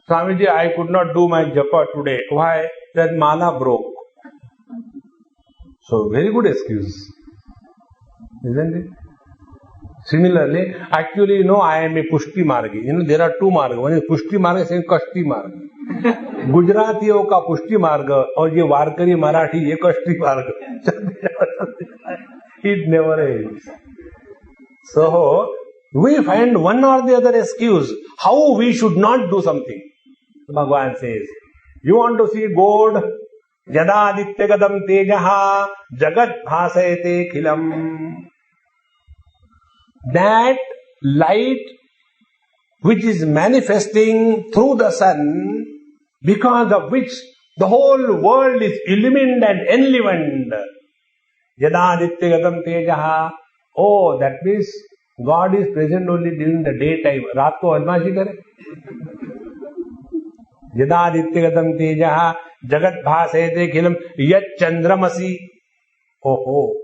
Swamiji, I could not do my japa today. Why? That mala broke. So very good excuse. Isn't it? Similarly, actually, I am a Pushti Margi. There are two margas. One is Pushti Marga, second Kashti Marga. Gujaratiyon ka Pushti Marga और ये वारकरी मराठी ये Kashti Marga. It never ends. So, we find one or the other excuse how we should not do something. Bhagavan says, you want to see God? Yada adityagadam tejaha jagat bhasayate khilam. That light which is manifesting through the sun, because of which the whole world is illumined and enlivened. Yada adityagadam tejaha. Oh, that means God is present only during the daytime. रात को बदमाशी करे. यदा आदित्यगतम तेजः जगत भासयते खिलम यच्चंद्रमसि. Oh,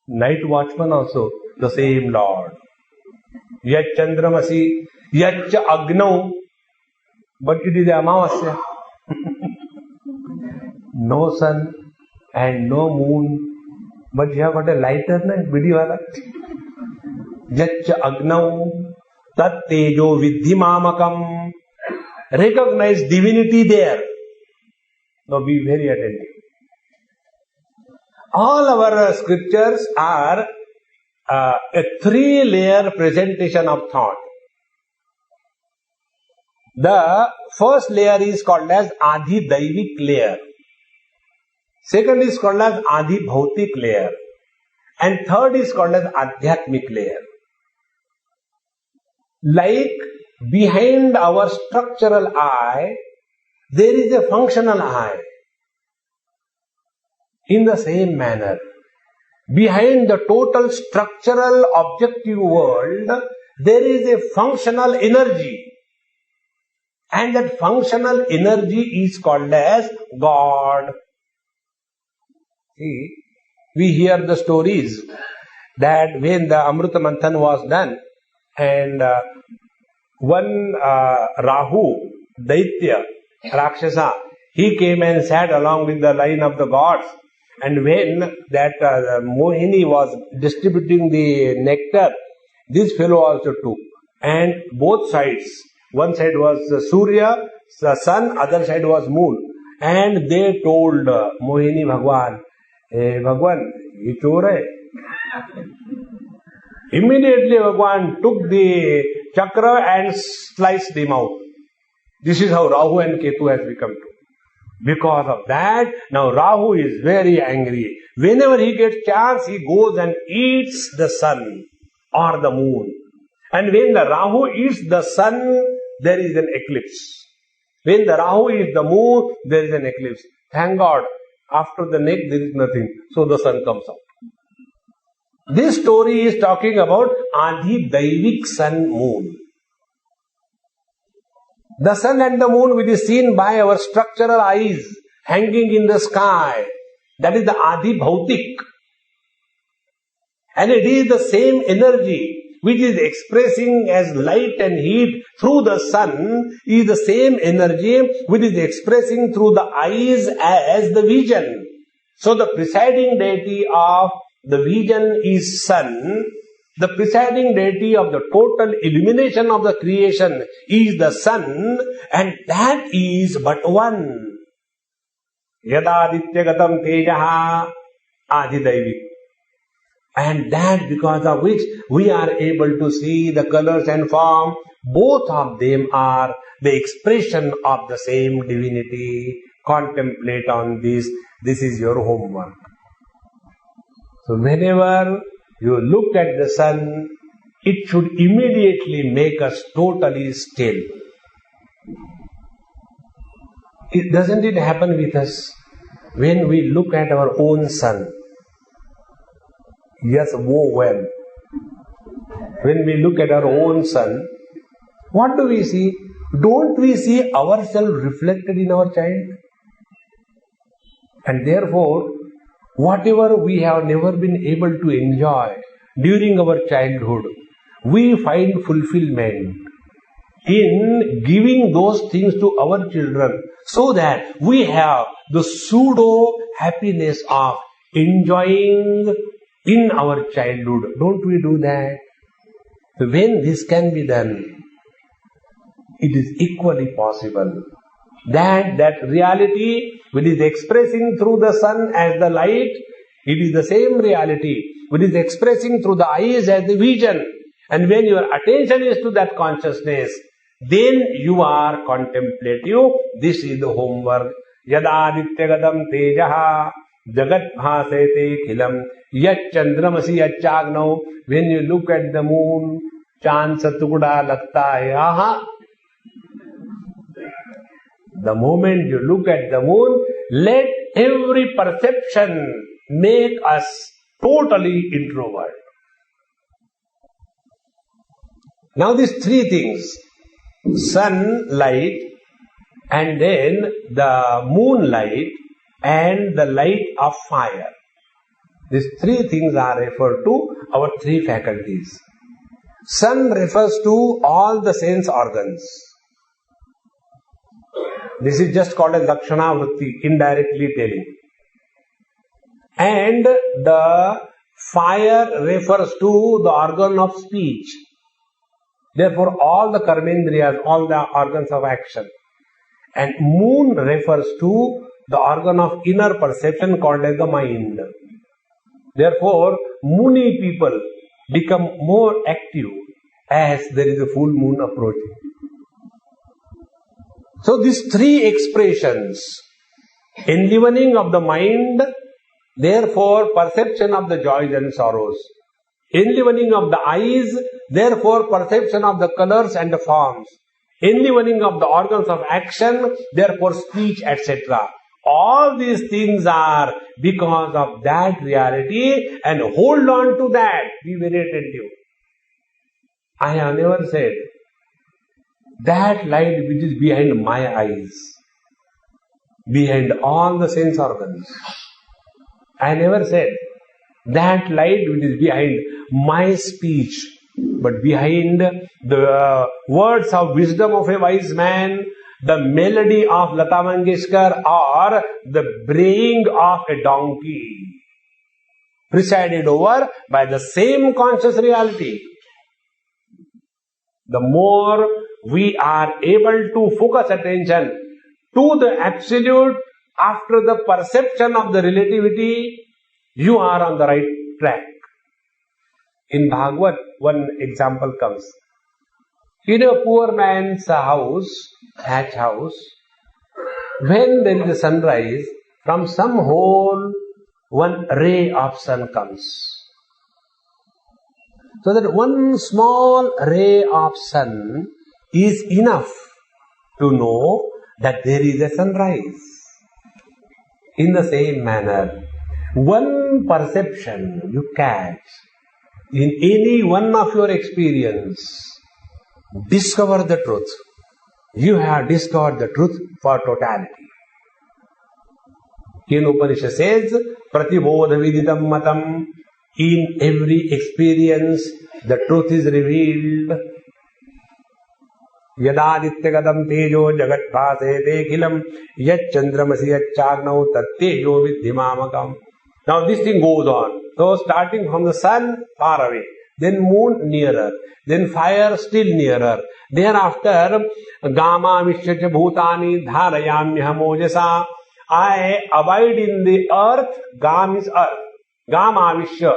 night watchman also the same Lord. Yachandramasi, yach agnau, but it is Amavasya. No sun and no moon, but you have got a lighter, na, Bidiwala. Yach agnau, tat tejo vidhimamakam. Recognize divinity there. Now be very attentive. All our scriptures are a three-layer presentation of thought. The first layer is called as Adi Daivik layer. Second is called as Adi Bhautik layer. And third is called as Adhyatmik layer. Like behind our structural eye, there is a functional eye. In the same manner, behind the total structural objective world, there is a functional energy. And that functional energy is called as God. See, we hear the stories that when the Amrita Manthan was done and one Rahu, Daitya, Rakshasa, he came and sat along with the line of the gods. And when that Mohini was distributing the nectar, this fellow also took. And both sides, one side was Surya, the sun, other side was moon. And they told Mohini Bhagwan, "Hey Bhagwan, ye chor hai." Immediately Bhagwan took the chakra and sliced him out. This is how Rahu and Ketu has become to. Because of that, now Rahu is very angry. Whenever he gets chance, he goes and eats the sun or the moon. And when the Rahu eats the sun, there is an eclipse. When the Rahu eats the moon, there is an eclipse. Thank God, after the neck there is nothing. So the sun comes out. This story is talking about Adi Daivik sun moon. The sun and the moon will be seen by our structural eyes hanging in the sky. That is the Adi Bhautik. And it is the same energy which is expressing as light and heat through the sun is the same energy which is expressing through the eyes as the vision. So the presiding deity of the vision is sun. The presiding deity of the total illumination of the creation is the sun, and that is but one. Yadadityagatam tejaha adhidaivik. And that because of which we are able to see the colors and form, both of them are the expression of the same divinity. Contemplate on this. This is your homework. So whenever you look at the sun, it should immediately make us totally still. Doesn't it happen with us when we look at our own sun? Yes, well. When we look at our own sun, what do we see? Don't we see ourselves reflected in our child? And therefore, whatever we have never been able to enjoy during our childhood, we find fulfillment in giving those things to our children so that we have the pseudo happiness of enjoying in our childhood. Don't we do that? When this can be done, it is equally possible that reality which is expressing through the sun as the light, it is the same reality which is expressing through the eyes as the vision. And when your attention is to that consciousness, then you are contemplative. This is the homework. Yadadityagadam tejaha jagat bhasete khilam yat chandramasi yachagnav. When you look at the moon, chand satukda lagta hai. Aha. The moment you look at the moon, let every perception make us totally introvert. Now these three things, sunlight, and then the moonlight, and the light of fire. These three things are referred to our three faculties. Sun refers to all the sense organs. This is just called as Lakshana Vritti, indirectly telling. And the fire refers to the organ of speech. Therefore, all the karmendriyas, all the organs of action. And moon refers to the organ of inner perception called as the mind. Therefore, Muni people become more active as there is a full moon approaching. So these three expressions, enlivening of the mind, therefore perception of the joys and sorrows, enlivening of the eyes, therefore perception of the colors and the forms, enlivening of the organs of action, therefore speech, etc. All these things are because of that reality, and hold on to that. Be very attentive. I have never said that light which is behind my eyes, behind all the sense organs. I never said that light which is behind my speech, but behind the words of wisdom of a wise man, the melody of Lata Mangeshkar, or the braying of a donkey, presided over by the same conscious reality. The more we are able to focus attention to the absolute after the perception of the relativity, you are on the right track. In Bhagavad, one example comes. In a poor man's house, thatch house, when there is a sunrise, from some hole, one ray of sun comes. So that one small ray of sun is enough to know that there is a sunrise. In the same manner, one perception you catch in any one of your experience, discover the truth. You have discovered the truth for totality. In Upanishad says, Pratibodha Viditam Matam. In every experience, the truth is revealed. Yadadityagadam tejo jagat bhasete khilam yat chandramasi yat chagnau tat tejo vidhimamakam. Now this thing goes on. So starting from the sun, far away, then moon nearer, then fire still nearer. Thereafter, Gama Vishyacha Bhutani Dharayamyam Ojasa. I abide in the earth. Gam is earth. Gama Vishya,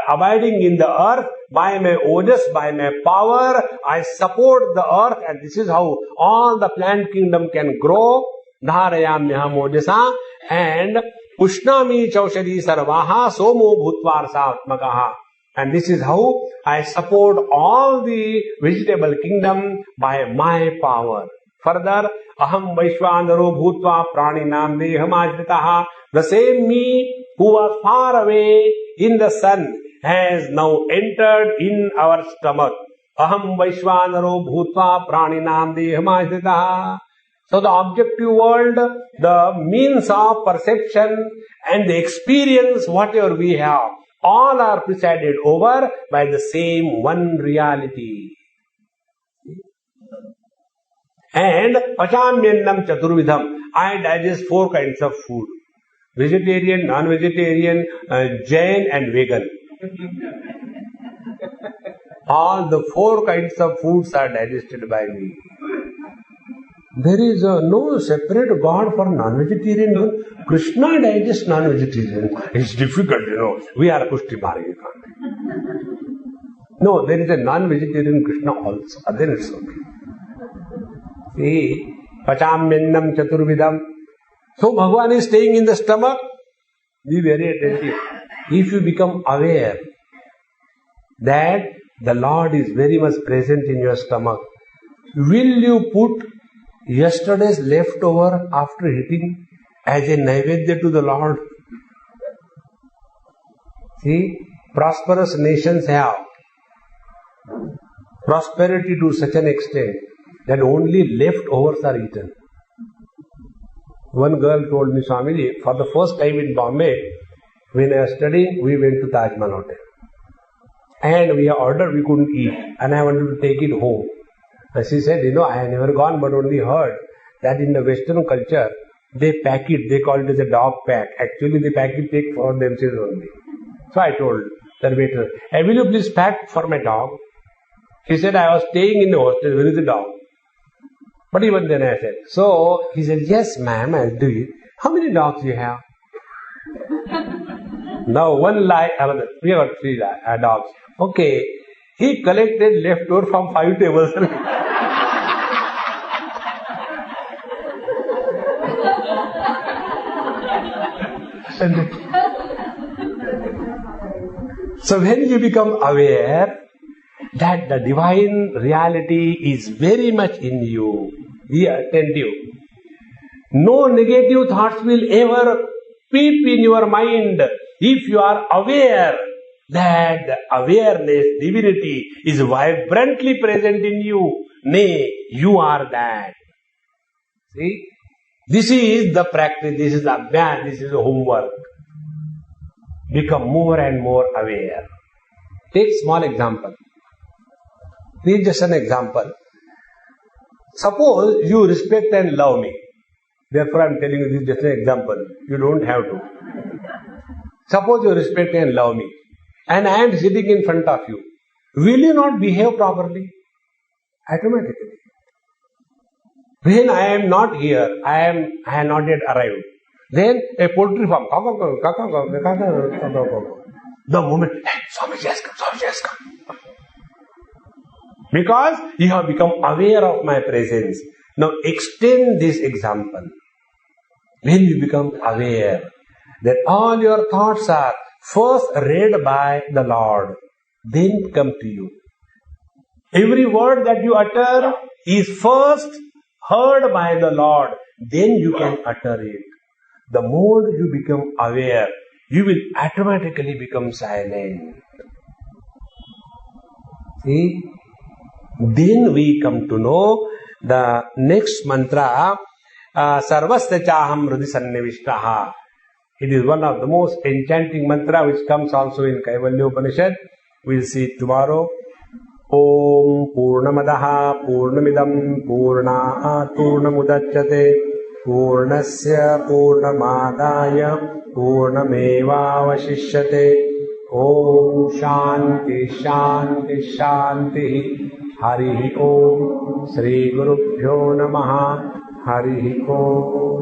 abiding in the earth by my ojas, by my power. I support the earth, and this is how all the plant kingdom can grow. Dharayamyam Ojasa. And Ushnami Chaushadi Sarvaha Somo Bhutvarsa Atmakaha. And this is how I support all the vegetable kingdom by my power. Further, Aham Vaishvanaro Bhutva Praninam Deham Ajritaha. The same me who was far away in the sun has now entered in our stomach. Aham Vaishvanaro Bhutva Praninam Deham Ajritaha. So the objective world, the means of perception and the experience, whatever we have, all are presided over by the same one reality. And Pachamyannam Chaturvidham. I digest 4 kinds of food. Vegetarian, non-vegetarian, Jain and vegan. All the 4 kinds of foods are digested by me. There is no separate God for non-vegetarian. Krishna digests non-vegetarian. It's difficult, We are Pushti Margi. No, there is a non-vegetarian Krishna also. Then it's okay. See, Pachamyannam Chaturvidam. So Bhagavan is staying in the stomach. Be very attentive. If you become aware that the Lord is very much present in your stomach, will you put yesterday's leftover after eating as a naivedya to the Lord? See, prosperous nations have prosperity to such an extent that only leftovers are eaten. One girl told me, Swamiji, for the first time in Bombay, when I was studying, we went to Taj Mahal Hotel. And we ordered, we couldn't eat. And I wanted to take it home. And she said, I have never gone but only heard that in the Western culture, they pack it, they call it as a dog pack. Actually, they pack it, take for themselves only. So I told the waiter, hey, will you please pack for my dog? He said, I was staying in the hostel, where is the dog? But even then I said, so he said, yes ma'am, I'll do it. How many dogs you have? Now one lion, we got three dogs. Okay, he collected leftover from 5 tables. So when you become aware that the divine reality is very much in you, be attentive. No negative thoughts will ever peep in your mind if you are aware that the awareness, divinity is vibrantly present in you. Nay, you are that. See? This is the practice, this is the abhyas, this is the homework. Become more and more aware. Take small example. This is just an example. Suppose you respect and love me. Therefore I am telling you this is just an example. You don't have to. Suppose you respect and love me, and I am sitting in front of you. Will you not behave properly? Automatically. When I am not here, I am not yet arrived. Then a poultry farm, the moment, hey, Swamiji has come, Swamiji has come. Because you have become aware of my presence. Now extend this example. When you become aware that all your thoughts are first read by the Lord, then come to you. Every word that you utter is first heard by the Lord, then you can utter it. The more you become aware, you will automatically become silent. See? Then we come to know the next mantra, Sarvasya Chaham Hridhi Sannivishtaha. It is one of the most enchanting mantra which comes also in Kaivalya Upanishad. We will see it tomorrow. Om Purnamadaha Purnamidam Purnat Purnamudachyate Purnasya Purnamadaya Purnamevavashishyate. Om Shanti Shanti Shanti. Hari Om. Shri Gurubhyo Namaha. Hari Om.